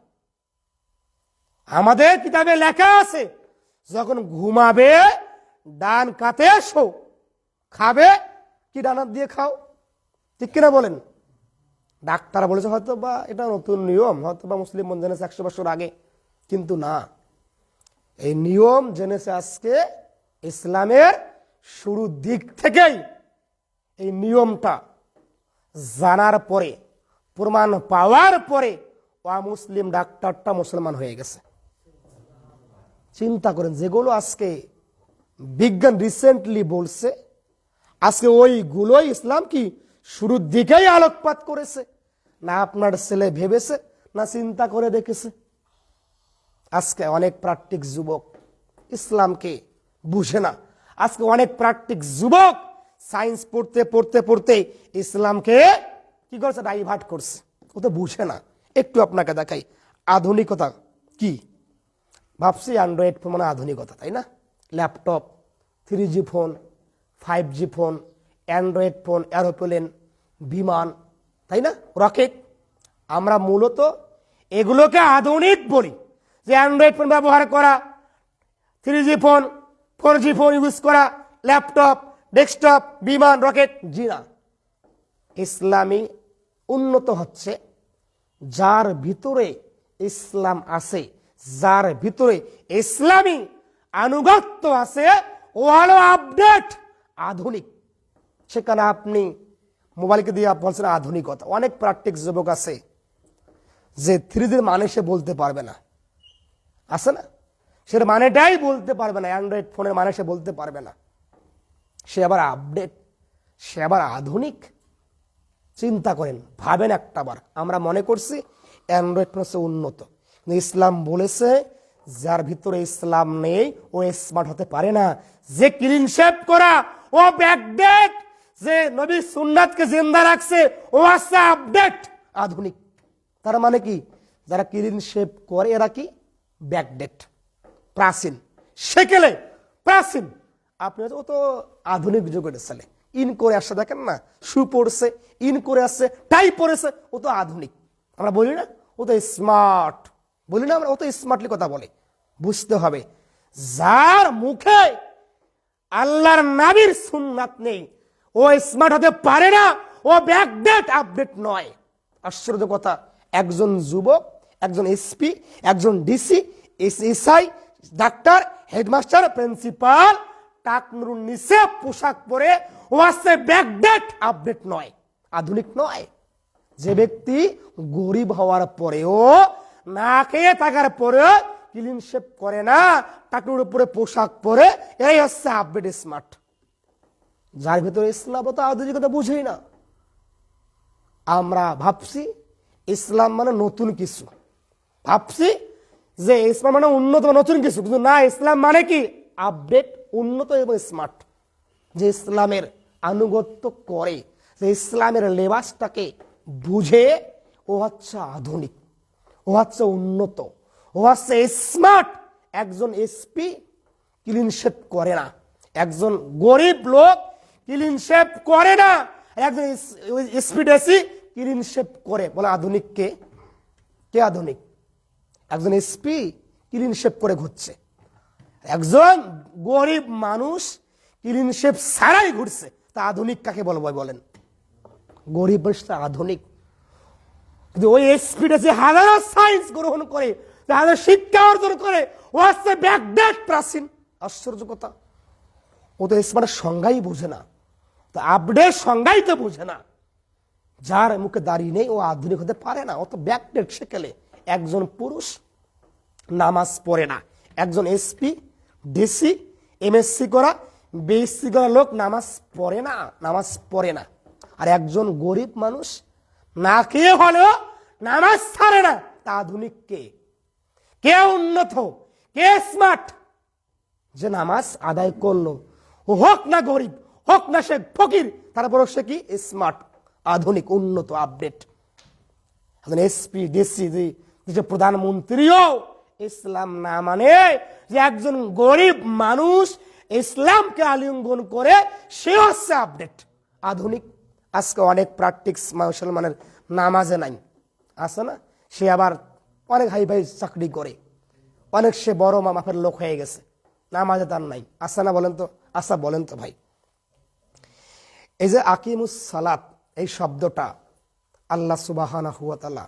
Speaker 2: আমাদের কিতাবে লেখা আছে যখন ঘুমাবে ডান কাতে শো, খাবে কি ডান হাত দিয়ে খাও, ঠিক কিনা বলেন? ডাক্তার বলেছে হয়তো বা এটা নতুন নিয়ম, হয়তো বা মুসলিম বোন জেনেছে 100 বছর আগে, কিন্তু না, এই নিয়ম জেনেছে আজকে ইসলামের শুরুর দিক থেকেই। এই নিয়মটা জানার পরে, প্রমাণ পাওয়ার পরে অমুসলিম ডাক্তারটা মুসলমান হয়ে গেছে। চিন্তা করেন, যেগুলো আজকে বিজ্ঞান রিসেন্টলি বলছে, আজকে ওইগুলোই ইসলাম কি শুরুর দিকেই আলোকপাত করেছে। না আপনার ছেলে ভেবেছে, না চিন্তা করে দেখেছে। আজকে অনেক প্রান্তিক যুবক ইসলামকে বুঝে না। আজকে অনেক প্রান্তিক যুবক সায়েন্স পড়তে পড়তে পড়তে ইসলামকে কি করছে, ডাইভার্ট করছে। ও তো বুঝে না। একটু আপনাকে দেখাই আধুনিকতা কি। ভাবছি অ্যান্ড্রয়েড ফোন মানে আধুনিকতা, তাই না? Laptop, 3G phone, 5G phone, Android phone, aeroplane, বিমান, তাই না, রকেট। আমরা মূলত এগুলোকে আধুনিক বলি, যে অ্যান্ড্রয়েড ফোন ব্যবহার করা, 3G phone, 4G phone use করা, ল্যাপটপ, ডেস্কটপ, বিমান, রকেট। জি না, ইসলামী উন্নত হচ্ছে যার ভিতরে ইসলাম আছে, যার ভিতরে ইসলামী আনুগত্য আছে, ও হলো আপডেট, আধুনিক। সেখানে আপনি মোবাইলকে দিয়ে বলছেন আধুনিকতা। অনেক প্রান্তিক যুবক আছে যে 3G মানে সে বলতে পারবে না, আছে না? সে মানেটাই বলতে পারবে না, অ্যান্ড্রয়েড ফোনের মানে সে বলতে পারবে না। সে আবার আপডেট, সে আবার আধুনিক। চিন্তা করেন, ভাবেন একটাবার। আমরা মনে করছি অ্যান্ড্রয়েড ফোন হচ্ছে উন্নত, কিন্তু ইসলাম বলেছে যার ভিতরে ইসলাম নেই ও স্মার্ট হতে পারে না। যে ক্লিন শেভ করা ও ব্যাকডেট, যে নবী সুন্নাতকে জিন্দা রাখছে ও আছে আপডেট, আধুনিক। তার মানে কি, যারা ক্লিন শেভ করে এরা কি ব্যাকডেট, প্রাচীন, সেকেলে প্রাচীন। আপনি ও তো আধুনিক যুগের ছেলে, ইন করে আসছে, দেখেন না, শু পড়ছে, ইন করে আসছে, টাই পড়েছে, ও তো আধুনিক। আমরা বলি না ও তো স্মার্ট, বলি না আমরা, ও তো স্মার্টলি কথা বলে। বুঝতে হবে, যার মুখে আল্লাহর নবীর সুন্নাত নেই ও স্মার্ট হতে পারে না, ও ব্যাকডেট, আপডেট নয়। আশ্চর্য কথা, একজন যুবক, একজন এসপি, একজন ডিসি, এসআই, ডাক্তার, হেডমাস্টার, প্রিন্সিপাল টাকনুর নিচে পোশাক পরে ও আসছে ব্যাকডেট, আপডেট নয়, আধুনিক নয়। যে ব্যক্তি গরিব হওয়ার পরেও, না খেয়ে থাকার পরেও ক্লিন শেভ করে না, টাকনুর উপরে পোশাক পরে, এই হচ্ছে আপডেট, স্মার্ট। যার ভিতরে ইসলাম তো আধুনিকতা বুঝেই না। আমরা ভাবছি ইসলাম মানে নতুন কিছু, ভাবছি যে ইসলাম মানে উন্নত, নতুন কিছু, কিন্তু না, ইসলাম মানে কি আপডেট, উন্নত এবং স্মার্ট। যে ইসলামের আনুগত্য করে, যে ইসলামের লেবাসটাকে বুঝে, ও হচ্ছে আধুনিক, ও হচ্ছে উন্নত, ও হচ্ছে স্মার্ট। একজন এসপি ক্লিন শেভ করে না, একজন গরিব লোক ক্লিন শেভ করে না, একজন এসপি ডিসি ক্লিন শেভ করে। বলে আধুনিক কে? কে আধুনিক? একজন এসপি ক্লিন শেভ করে ঘুরছে, একজন গরিব মানুষ ক্লিন শেভ ছাড়াই ঘুরছে, তা আধুনিক কাকে বলবো বলেন? গরিব মানুষটা আধুনিক। কিন্তু ওই এসপিটা যে হাজারো সায়েন্স গ্রহণ করে, হাজার শিক্ষা অর্জন করে, ও আসছে ব্যাকডেট, প্রাচীন। আশ্চর্য কথা, ও তো স্মার্টের সংজ্ঞাই বোঝে না, তো আপডেট সংজ্ঞাই তো বোঝে না। যার মুখে দাঁড়িয়ে নেই ও আধুনিক হতে পারে না, ও তো ব্যাকডেট, সেকেলে। একজন পুরুষ নামাজ পড়ে না, একজন এসপি, ডিসি, এমএসসি করা, বিএসসি করা লোক নামাজ পড়ে না, নামাজ পড়ে না। আর একজন গরিব মানুষ না খেয়ে হলেও নামাজ ছাড়ে না, তা আধুনিক কে? কে উন্নত, কে স্মার্ট? যে নামাজ আদায় করলো, ও হোক না গরিব, হোক না সে ফকির, তারপর সে কি স্মার্ট, আধুনিক, উন্নত, আপডেট। এসপি, ডিসি, যে প্রধানমন্ত্রীও ইসলাম না মানে, যে একজন গরিব মানুষ ইসলামকে আলিঙ্গন করে, সে হচ্ছে আপডেট, আধুনিক। আজকে অনেক প্রান্তিক মুসলমানের নামাজে নাই, আছে না? সে আবার অনেক হাই ফাই চাকরি করে, অনেক সে বড় মাপের লোক হয়ে গেছে, নামাজে তার নাই, আছে না? বলেন তো, আচ্ছা বলেন তো ভাই, এই যে আকিমুস সালাত, এই শব্দটা আল্লাহ সুবহানাহু ওয়া তাআলা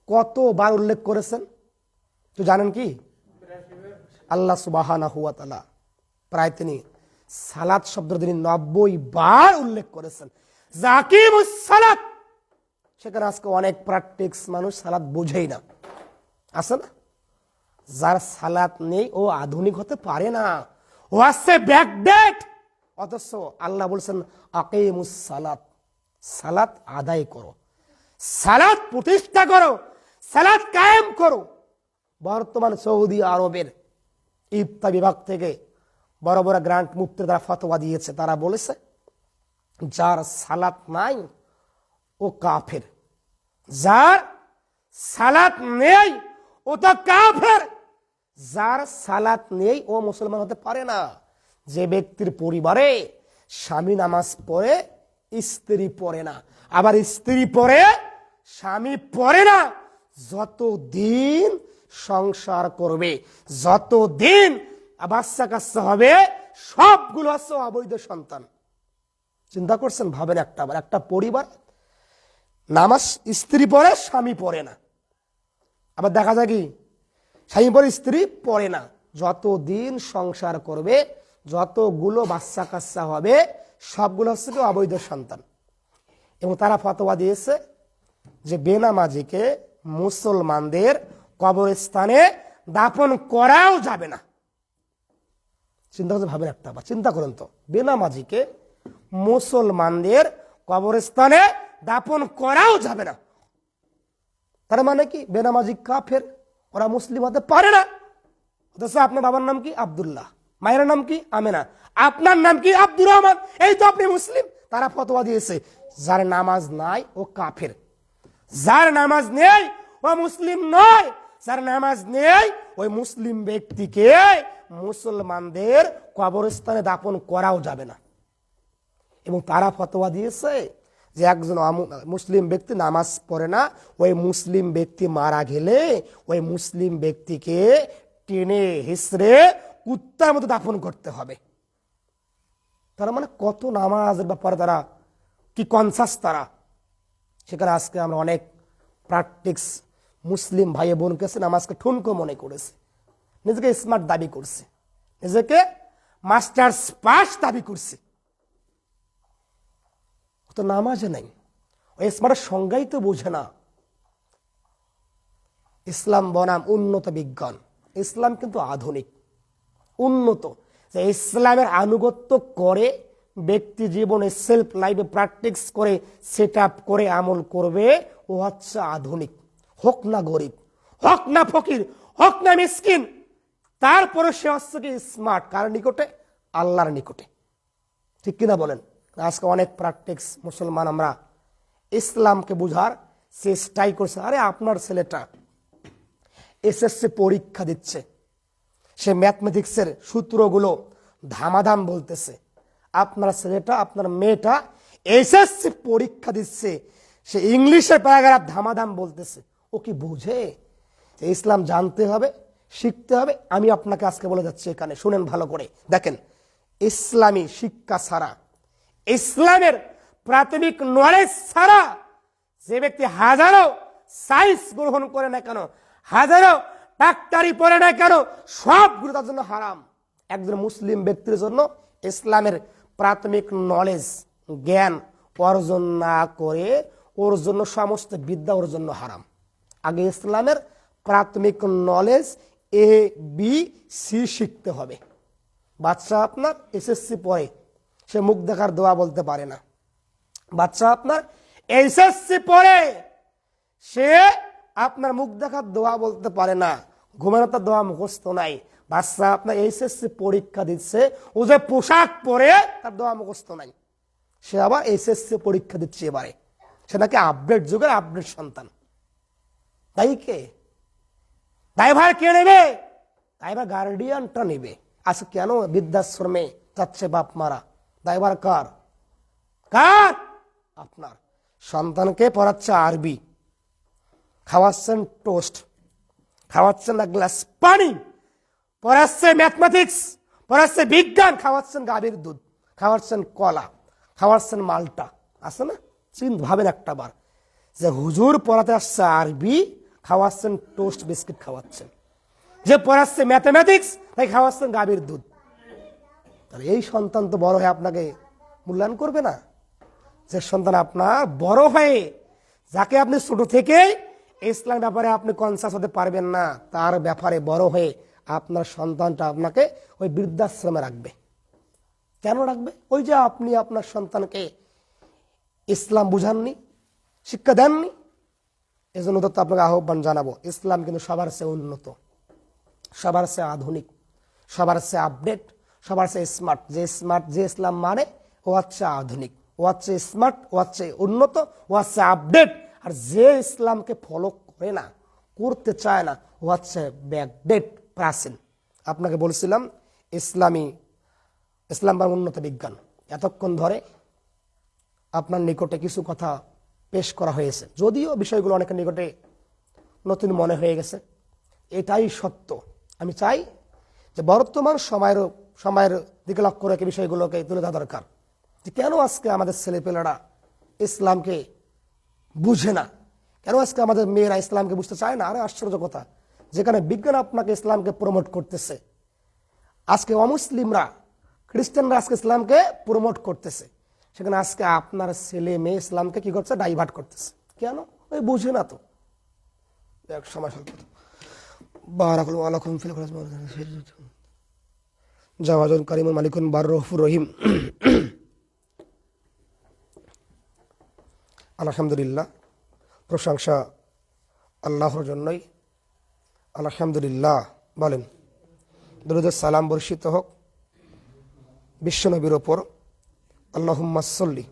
Speaker 2: কতবার উল্লেখ করেছেন তো জানেন কি? আল্লাহ সুবহানাহু ওয়া তাআলা প্রায় তিনি সালাত শব্দ তিনি 90 বার উল্লেখ করেছেন। জাকিমুস সালাত, সেখানে আজকে অনেক প্র্যাকটিক্স মানুষ সালাত বোঝেই না, আছে না? যার সালাত নেই ও আধুনিক হতে পারে না, ও আসছে ব্যাকডেট। অথচ আল্লাহ বলছেন আকিমুস সালাত, সালাত আদায় করো, সালাত প্রতিষ্ঠা করো, সালাত কায়েম করো। বর্তমান সৌদি আরবের ইফতা বিভাগ থেকে বড় বড় গ্রান্ট মুফতির দ্বারা ফতোয়া দিয়েছে, তারা বলেছে যার সালাত নাই ও কাফের, যার সালাত নেই ও তো কাফের, যার সালাত নেই ও মুসলমান হতে পারে না। যে ব্যক্তির পরিবারে স্বামী নামাজ পড়ে স্ত্রী পড়ে না, আবার স্ত্রী পড়ে স্বামী পড়ে না, যতদিন সংসার করবে, যতদিন বাচ্চা কাচ্চা হবে, সবগুলো আছে অবৈধ সন্তান। চিন্তা করছেন? ভাবেন একটা পরিবার নামাজ স্ত্রী পড়ে স্বামী পড়ে না, আবার দেখা যায় কি স্বামী পড়ে স্ত্রী পড়ে না, যতদিন সংসার করবে, যতগুলো বাচ্চা কাচ্চা হবে, সবগুলো হচ্ছে কি অবৈধ সন্তান। এবং তারা ফতোয়া দিয়েছে যে বেনামাজিকে মুসলমানদের কবরস্থানে দাফন করাও যাবে না। চিন্তা করতে ভাবেন চিন্তা করেন তো, বেনামাজিকে মুসলমানদের কবরস্থানে দাফন করাও যাবে না। তার মানে কি বেনামাজি কাফের, ওরা মুসলিম হতে পারে না। অথচ আপনার বাবার নাম কি আব্দুল্লাহ, মায়ের নাম কি আমেনা, আপনার নাম কি আব্দুর রহমান, এই তো আপনি মুসলিম। তারা ফতোয়া দিয়েছে যার নামাজ নাই ও কাফের, যার নামাজ নেই ও মুসলিম নয়, যার নামাজ নেই ওই মুসলিম ব্যক্তিকে মুসলমানদের কবরস্থানে দাফন করাও যাবে না। এবং তারা ফতোয়া দিয়েছে যে একজন মুসলিম ব্যক্তি নামাজ পড়ে না, ওই মুসলিম ব্যক্তি মারা গেলে ওই মুসলিম ব্যক্তিকে টেনে হিসড়ে কুত্তার মতো দাফন করতে হবে। তারা মানে কত নামাজের ব্যাপারে তারা কি কনসাস তারা। সেখানে আজকে আমরা অনেক প্র্যাকটিক্স মুসলিম ভাই বোন কাছে নামাজকে ঠুনকো মনে করেছে, নিজেকে স্মার্ট দাবি করছে, নিজেকে মাস্টার্স পাস দাবি করছে, তো নামাজে নাই, ওই স্মার্টের সংজ্ঞাই তো বোঝে না। ইসলাম বনাম উন্নত বিজ্ঞান, ইসলাম কিন্তু আধুনিক উন্নত, যে ইসলামের আনুগত্য করে ব্যক্তি জীবনে সেলফ লাইফে প্র্যাকটিক্স করে সেট আপ করে আমল করবে, ও হচ্ছে আধুনিক। হোক না গরিব, হোক না ফকির, হোক না মিসকিন, তারপরে সে হচ্ছে কি স্মার্ট, কার নিকটে? আল্লাহর নিকটে। ঠিক কিনা বলেন? আজকে অনেক প্র্যাকটিক্স মুসলমান আমরা ইসলামকে বুঝার চেষ্টাই করছে। আরে আপনার ছেলেটা এসএসসি পরীক্ষা দিচ্ছে, সে ম্যাথমেটিক্সের সূত্রগুলো ধামাধাম বলতেছে। আপনার ছেলেটা, আপনার মেয়েটা এসএসসি পরীক্ষা দিচ্ছে, সে ইংলিশের প্যারাগ্রাফ ধামাধাম বলতেছে। ও কি বুঝে যে ইসলাম জানতে হবে, শিখতে হবে? আমি আপনাকে আজকে বলে যাচ্ছি, এখানে শুনেন ভালো করে, দেখেন, ইসলামী শিক্ষা ছাড়া, ইসলামের প্রাথমিক নলেজ ছাড়া যে ব্যক্তি হাজারো সায়েন্স গ্রহণ করে না কেন, হাজারো ডাক্তারি পড়ে না কেন, সবগুলো তার জন্য হারাম। একজন মুসলিম ব্যক্তির জন্য ইসলামের প্রাথমিক নলেজ জ্ঞান অর্জন না করে ওর জন্য সমস্ত বিদ্যা ওর জন্য হারাম। আগে ইসলামের প্রাথমিক নলেজ এ বি সি শিখতে হবে। বাচ্চা আপনার এসএসসি পড়ে, সে মুখ দেখার দোয়া বলতে পারে না। বাচ্চা আপনার এসএসসি পড়ে, সে আপনার মুখ দেখার দোয়া বলতে পারে না, ঘুমানো তার দোয়া মুখস্থ নাই। বাচ্চা আপনার এইচএসসি পরীক্ষা দিচ্ছে, ও যে পোশাক পরে তার দোয়া মুখস্থ নাই, সে আবার এইচএসসি পরীক্ষা দিচ্ছে এবারে, সে নাকি আপডেট যুগের আপডেট সন্তান। তাই কে দায়ভার কে নেবে? দায়ভার গার্ডিয়ানটা নেবে। আজকে কেন বৃদ্ধাশ্রমে যাচ্ছে বাপ মারা? দায়ভার কার? কার? আপনার। সন্তানকে পড়াচ্ছে আরবি, খাওয়াচ্ছেন টোস্ট, খাওয়াচ্ছেন এক গ্লাস পানি, পড়াচ্ছে ম্যাথমেটিক্স, পড়াচ্ছে বিজ্ঞান, খাওয়াচ্ছেন গাভীর দুধ, খাওয়াচ্ছেন কলা, খাওয়াচ্ছেন মালটা, আছে না? চিন্তা ভাবেন একটা বার, যে হুজুর পড়াতে আসছে আরবি, খাওয়াচ্ছেন টোস্ট বিস্কিট খাওয়াচ্ছেন। যে পড়াচ্ছে ম্যাথমেটিক্স, তাই খাওয়াচ্ছেন গাভীর দুধ। তাহলে এই সন্তান তো বড় হয়ে আপনাকে মূল্যায়ন করবে না। যে সন্তান আপনার বড় হয়ে, যাকে আপনি ছোট থেকেই ইসলাম ব্যাপারে আপনি কনসাস হতে পারবেন না, তার ব্যাপারে বড় হয়ে আপনার সন্তানটা আপনাকে ওই বৃদ্ধাশ্রমে রাখবে। কেন রাখবে? ওই যে আপনি আপনার সন্তানকে ইসলাম বুঝাননি, শিক্ষা দেননি। এই জন্য তো আপনাকে আহ্বান জানাবো, ইসলাম কিন্তু সবার চেয়ে উন্নত, সবার চেয়ে আধুনিক, সবার চেয়ে আপডেট, সবার চেয়ে স্মার্ট। যে ইসলাম মানে ও হচ্ছে আধুনিক, ও হচ্ছে স্মার্ট, ও হচ্ছে উন্নত, ও হচ্ছে আপডেট। আর যে ইসলামকে ফলো করে না, করতে চায় না, ও হচ্ছে ব্যাকডেট, প্রাচীন। আপনাকে বলছিলাম ইসলাম বা উন্নত বিজ্ঞান। এতক্ষণ ধরে আপনার নিকটে কিছু কথা পেশ করা হয়েছে, যদিও বিষয়গুলো অনেকের নিকটে নতুন মনে হয়ে গেছে। এটাই সত্য। আমি চাই যে বর্তমান সময়ের দিকে লক্ষ্য রেখে বিষয়গুলোকে তুলে ধরা দরকার, যে কেন আজকে আমাদের ছেলেপেলেরা ইসলামকে বুঝে না, কেন আজকে আমাদের মেয়েরা ইসলামকে বুঝতে চায় না। আরে আশ্চর্য কথা, যেখানে বিজ্ঞান আপনাকে ইসলামকে প্রমোট করতেছে, আজকে অমুসলিমরা, খ্রিস্টানরা আজকে ইসলামকে প্রমোট করতেছে, সেখানে আজকে আপনার ছেলে মেয়ে ইসলামকে কি করছে? ডাইভার্ট করতেছে। কেন? ওই বুঝে না তো। এক সময় জাওয়াজুল কারিমুল মালিকুন বার রহফুর রহিম। আলহামদুলিল্লাহ, প্রশংসা আল্লাহর জন্যই। আলহামদুলিল্লাহ বলেন। দরুদ সালাম বর্ষিত হোক বিশ্বনবীর ওপর। আল্লাহুম্মা সাল্লি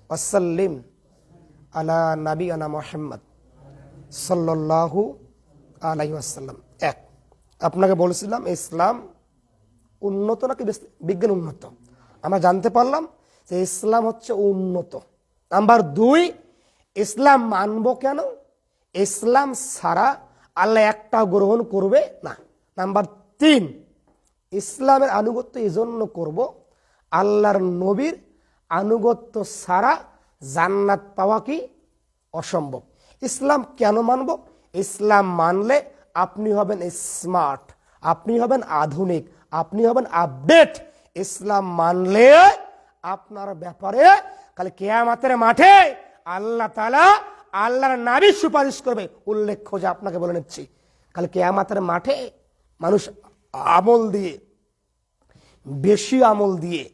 Speaker 2: ওয়া সাল্লিম আলা নাবিয়ানা মুহাম্মদ সাল্লাল্লাহু আলাইহি ওয়াসাল্লাম। এক, আপনাকে বলেছিলাম ইসলাম উন্নত নাকি বিজ্ঞান উন্নত। আমরা জানতে পারলাম যে ইসলাম হচ্ছে উন্নত। নাম্বার দুই, ইসলাম মানব কেন? ইসলাম ছাড়া আল্লাহ একটা গ্রহণ করবে না। নাম্বার তিন, ইসলামের আনুগত্য এই জন্য করব, আল্লাহর নবীর আনুগত্য ছাড়া জান্নাত পাওয়া কি অসম্ভব। ইসলাম কেন মানব? ইসলাম মানলে আপনি হবেন স্মার্ট, আপনি হবেন আধুনিক, আপনি হবেন আপডেট। ইসলাম মানলে আপনার ব্যাপারে কাল কিয়ামতের মাঠে আল্লাহ তাআলা আল্লাহর নবী সুপারিশ করবে। উল্লেখ্য যে আপনাকে বলে নিচ্ছি, কাল কিয়ামতের মাঠে মানুষ আমল দিয়ে, বেশি আমল দিয়ে,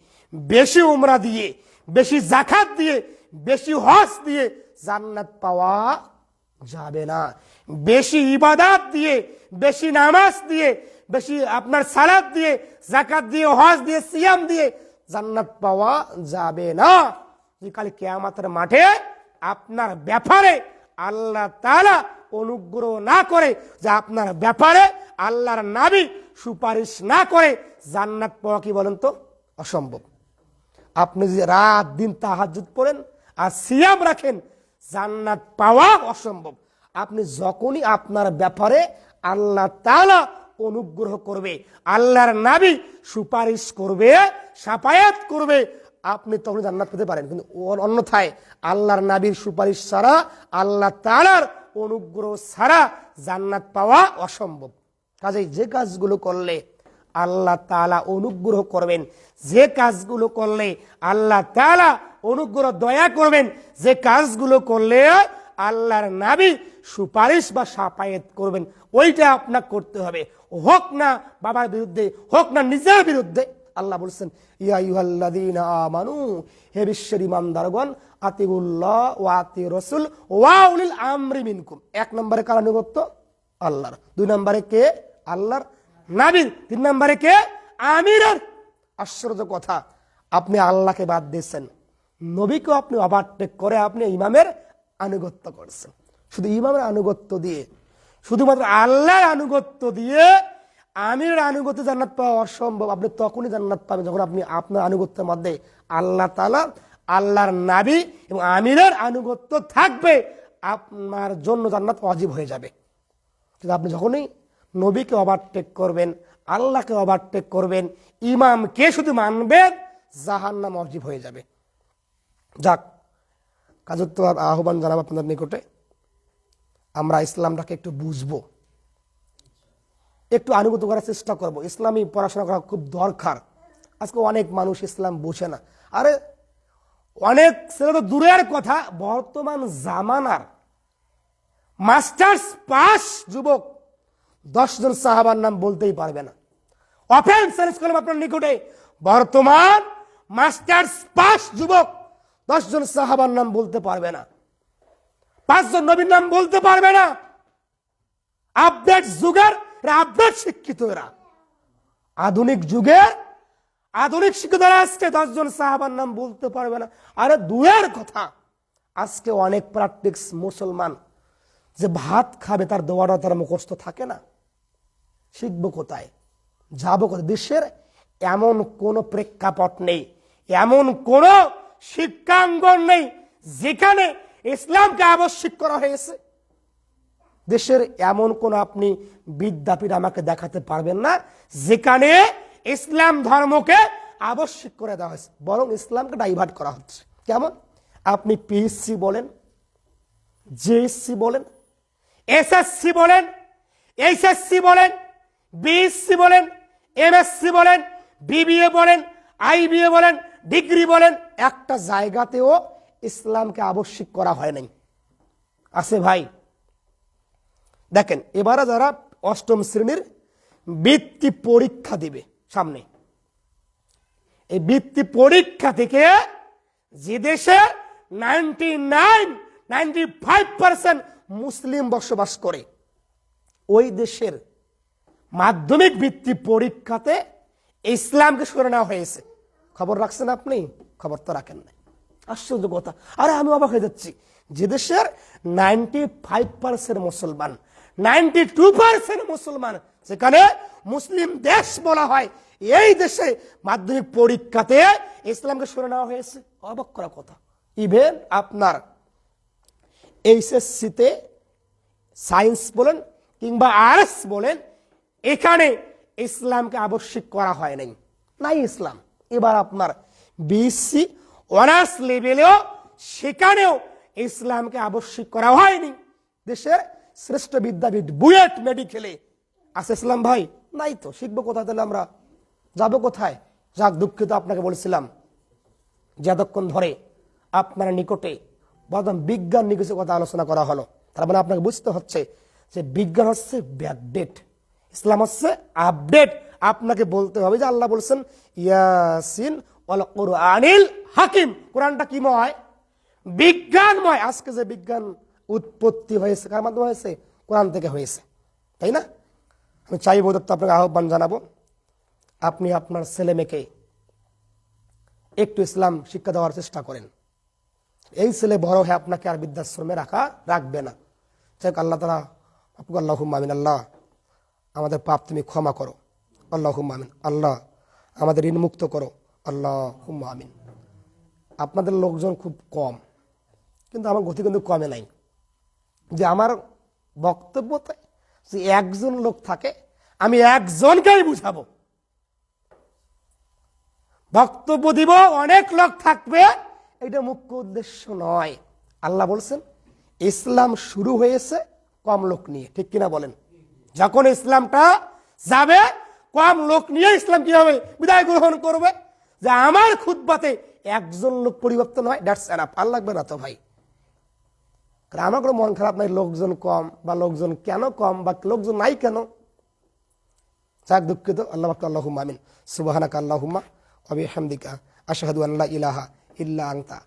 Speaker 2: বেশি উমরা দিয়ে, বেশি যাকাত দিয়ে, বেশি হজ দিয়ে জান্নাত পাওয়া যাবে না। বেশি ইবাদত দিয়ে, বেশি নামাজ দিয়ে, বেশি আপনার সালাত দিয়ে, যাকাত দিয়ে, হজ দিয়ে, সিয়াম দিয়ে জান্নাত পাওয়া যাবে না। যে কাল কিয়ামতের মাঠে আপনার ব্যাপারে আল্লাহ তাআলা অনুগ্রহ না করে, যে আপনার ব্যাপারে আল্লাহর নবী সুপারিশ না করে জান্নাত পাওয়া কি বলেন তো অসম্ভব। আপনি যে রাত দিন তাহাজ্জুদ পড়েন আর সিয়াম রাখেন, জান্নাত পাওয়া অসম্ভব। আপনি যখনই আপনার ব্যাপারে আল্লাহ তাআলা অনুগ্রহ করবে, আল্লাহর নবী সুপারিশ করবে, শাফায়াত করবে, আপনি তখন জান্নাত পেতে পারেন। কিন্তু অন্যথায় আল্লাহর নবীর সুপারিশ ছাড়া, আল্লাহ তাআলার অনুগ্রহ ছাড়া জান্নাত পাওয়া অসম্ভব। কাজেই যে কাজগুলো করলে আল্লাহ তাআলা অনুগ্রহ করবেন, যে কাজগুলো করলে আল্লাহ তাআলা অনুগ্রহ দয়া করবেন, যে কাজগুলো করলে আল্লাহর নবী সুপারিশ বা শাফায়াত করবেন, ওইটা আপনাকে করতে হবে। হোক না বাবার বিরুদ্ধে, হোক না নিজের বিরুদ্ধে। আল্লাহ বলছেন, ইয়া আইয়ুহাল্লাযীনা আমানু, হে বিশ্বের ঈমানদারগণ, আতিউল্লাহ ওয়া আতিউর রাসূল ওয়া উলিল আমরি মিনকুম। এক নম্বরে কার আনুগত্য? আল্লাহর। দুই নম্বরে কে? আল্লাহর নবীর। তিন নম্বরে কে? আমিরের। আশ্চর্য কথা, আপনি আল্লাহকে বাদ দিয়েছেন, নবীকেও আপনি ওভারটেক করে আপনি ইমামের আনুগত্য করছেন। শুধু ইমামের আনুগত্য দিয়ে, শুধুমাত্র আল্লাহর আনুগত্য দিয়ে আমিরের আনুগত্য জান্নাত পাওয়া অসম্ভব। আপনি তখনই জান্নাত পাবেন যখন আপনি আপনার আনুগত্যের মধ্যে আল্লাহ তাআলা, আল্লাহর নবী এবং আমিরের আনুগত্য থাকবে, আপনার জন্য জান্নাত ওয়াজিব হয়ে যাবে। কিন্তু আপনি যখনই নবীকে ওভারটেক করবেন, আল্লাহকে ওভারটেক করবেন, ইমামকে শুধু মানবেন, জাহান্নাম ওয়াজিব হয়ে যাবে। যাক, কাজের তো আহ্বান জানাবো আপনাদের নিকটে, আমরা ইসলামটাকে একটু বুঝবো। একটু আনুগত করার চেষ্টা করব। ইসলামী পড়াশোনা করা খুব দরকার। আজকে অনেক মানুষ ইসলাম বোঝে না। আরে অনেক ছেলে তো দূরের কথা, বর্তমান জামানার মাস্টার্স পাস যুবক 10 জন সাহাবার নাম বলতেই পারবে না। ওপেন চ্যালেঞ্জ করলাম আপনার নিকটে, বর্তমান মাস্টার্স পাস যুবক 10 জন সাহাবার নাম বলতে পারবে না, 5 জন নবীর নাম বলতে পারবে না। আপডেট যুগের আপডেট শিক্ষিত এরা, আধুনিক যুগের আধুনিক শিক্ষিতরা আজকে 10 জন সাহাবার নাম বলতে পারবে না। আরে দূরের কথা, আজকে অনেক প্র্যাকটিক্স মুসলমান যে ভাত খাবে তার দোয়াটা তার মুখস্থ থাকে না। শিখবো কোথায়, যাবো কোথায়? দেশের এমন কোন প্রেক্ষাপট নেই, এমন কোন শিক্ষাঙ্গন নেই যেখানে ইসলামকে আবশ্যক করা হয়েছে। দেশের এমন কোন আপনি বিদ্যাপীঠ আমাকে দেখাতে পারবেন না যেখানে ইসলাম ধর্মকে আবশ্যক করে দেওয়া হয়েছে, বরং ইসলামকে ডাইভার্ট করা হচ্ছে। কেমন? আপনি পিএসসি বলেন, জেএসসি বলেন, এসএসসি বলেন, এইচএসসি বলেন, বিএসসি বলেন, এমএসসি বলেন, বিবিএ বলেন, আইবিএ বলেন, ডিগ্রি বলেন, একটা জায়গাতেও ইসলামকে আবশ্যক করা হয় নাই। আছে ভাই? দেখেন, এবারে যারা 8ম শ্রেণীর বৃত্তি পরীক্ষা দিবে সামনে, এই বৃত্তি পরীক্ষা থেকে যে দেশে 95% মুসলিম বসবাস করে, ওই দেশের মাধ্যমিক বৃত্তি পরীক্ষাতে ইসলামকে সরে নেওয়া হয়েছে। খবর রাখছেন আপনি? খবর তো রাখেন না। আশ্চর্য কথা। আরে আমি অবাক হয়ে যাচ্ছি, যে দেশের 95% মুসলমান, 92% মুসলমান, সেখানে মুসলিম দেশ বলা হয়, এই দেশে মাধ্যমিক পরীক্ষাতে ইসলামকে সরে নেওয়া হয়েছে। অবাক করা কথা। ইভেন আপনার এইচএসসিতে সায়েন্স বলেন কিংবা আর্টস বলেন, এখানে ইসলামকে আবশ্যক করা হয় নাই, নাই ইসলাম। এবার আপনার বিএসসি অনার্স লেভেলেও সেখানেও ইসলামকে আবশ্যক করা হয়নি। দেশের শ্রেষ্ঠ বিদ্যাপীঠ বুয়েট মেডিকেলে আছে ইসলাম ভাই? নাই তো। শিখবো কোথায় তাহলে আমরা? যাবো কোথায়? যাক, দুঃখিত, আপনাকে বলেছিলাম যে এতক্ষণ ধরে আপনার নিকটে বলতাম বিজ্ঞান নিয়ে কিছু কথা আলোচনা করা হলো। তার মানে আপনাকে বুঝতে হচ্ছে যে বিজ্ঞান হচ্ছে ব্যাকডেট, ইসলাম হচ্ছে আপডেট। আপনাকে বলতে হবে যে আল্লাহ বলছেন ইয়াসিন ওয়াল কুরআনিল হাকিম, কোরআনটা কি ময়? বিজ্ঞানময়। আজকে যে বিজ্ঞান উৎপত্তি হয়েছে কার মাধ্যমে হয়েছে? কোরআন থেকে হয়েছে, তাই না? আমি চাইবো তো আপনাকে আহ্বান জানাবো, আপনি আপনার ছেলে মেয়েকে একটু ইসলাম শিক্ষা দেওয়ার চেষ্টা করেন। এই ছেলে বড় হয়ে আপনাকে আর বৃদ্ধাশ্রমে রাখবে না। যাই হোক, আল্লাহ তাআলা, আল্লাহুম্মা আমিন। আল্লাহ আমাদের পাপ তুমি ক্ষমা করো, আল্লাহুম্মা আমিন। আল্লাহ আমাদের ঋণ মুক্ত করো, আল্লাহুম্মা আমিন। আপনাদের লোকজন খুব কম, কিন্তু আমার গতি কিন্তু কমে নাই। যে আমার বক্তব্যতে যে একজন লোক থাকে, আমি একজনকেই বুঝাবো। বক্তব্য দিব, অনেক লোক থাকবে, এটা মুখ্য উদ্দেশ্য নয়। আল্লাহ বলছেন ইসলাম শুরু হয়েছে কম লোক নিয়ে, ঠিক কিনা বলেন? যখন ইসলামটা যাবে, কম লোক নিয়ে ইসলাম কি হবে? বিদায় গ্রহণ করবে। যে আমার খুতবাতে একজন লোক পরিবর্তন হয়, দ্যাটস এনাফ। আর লাগবে না তো ভাই। আমার কোনো মন খারাপ নাই লোকজন কম, বা লোকজন কেন কম, বা লোকজন নাই কেন। যাক, দুঃখিত। আল্লাহ আল্লাহুম্মা আমিন। সুবহানাকা আল্লাহুম্মা ওয়া বিহামদিকা আশহাদু আল্লা ইলাহা ইল্লা আনতা।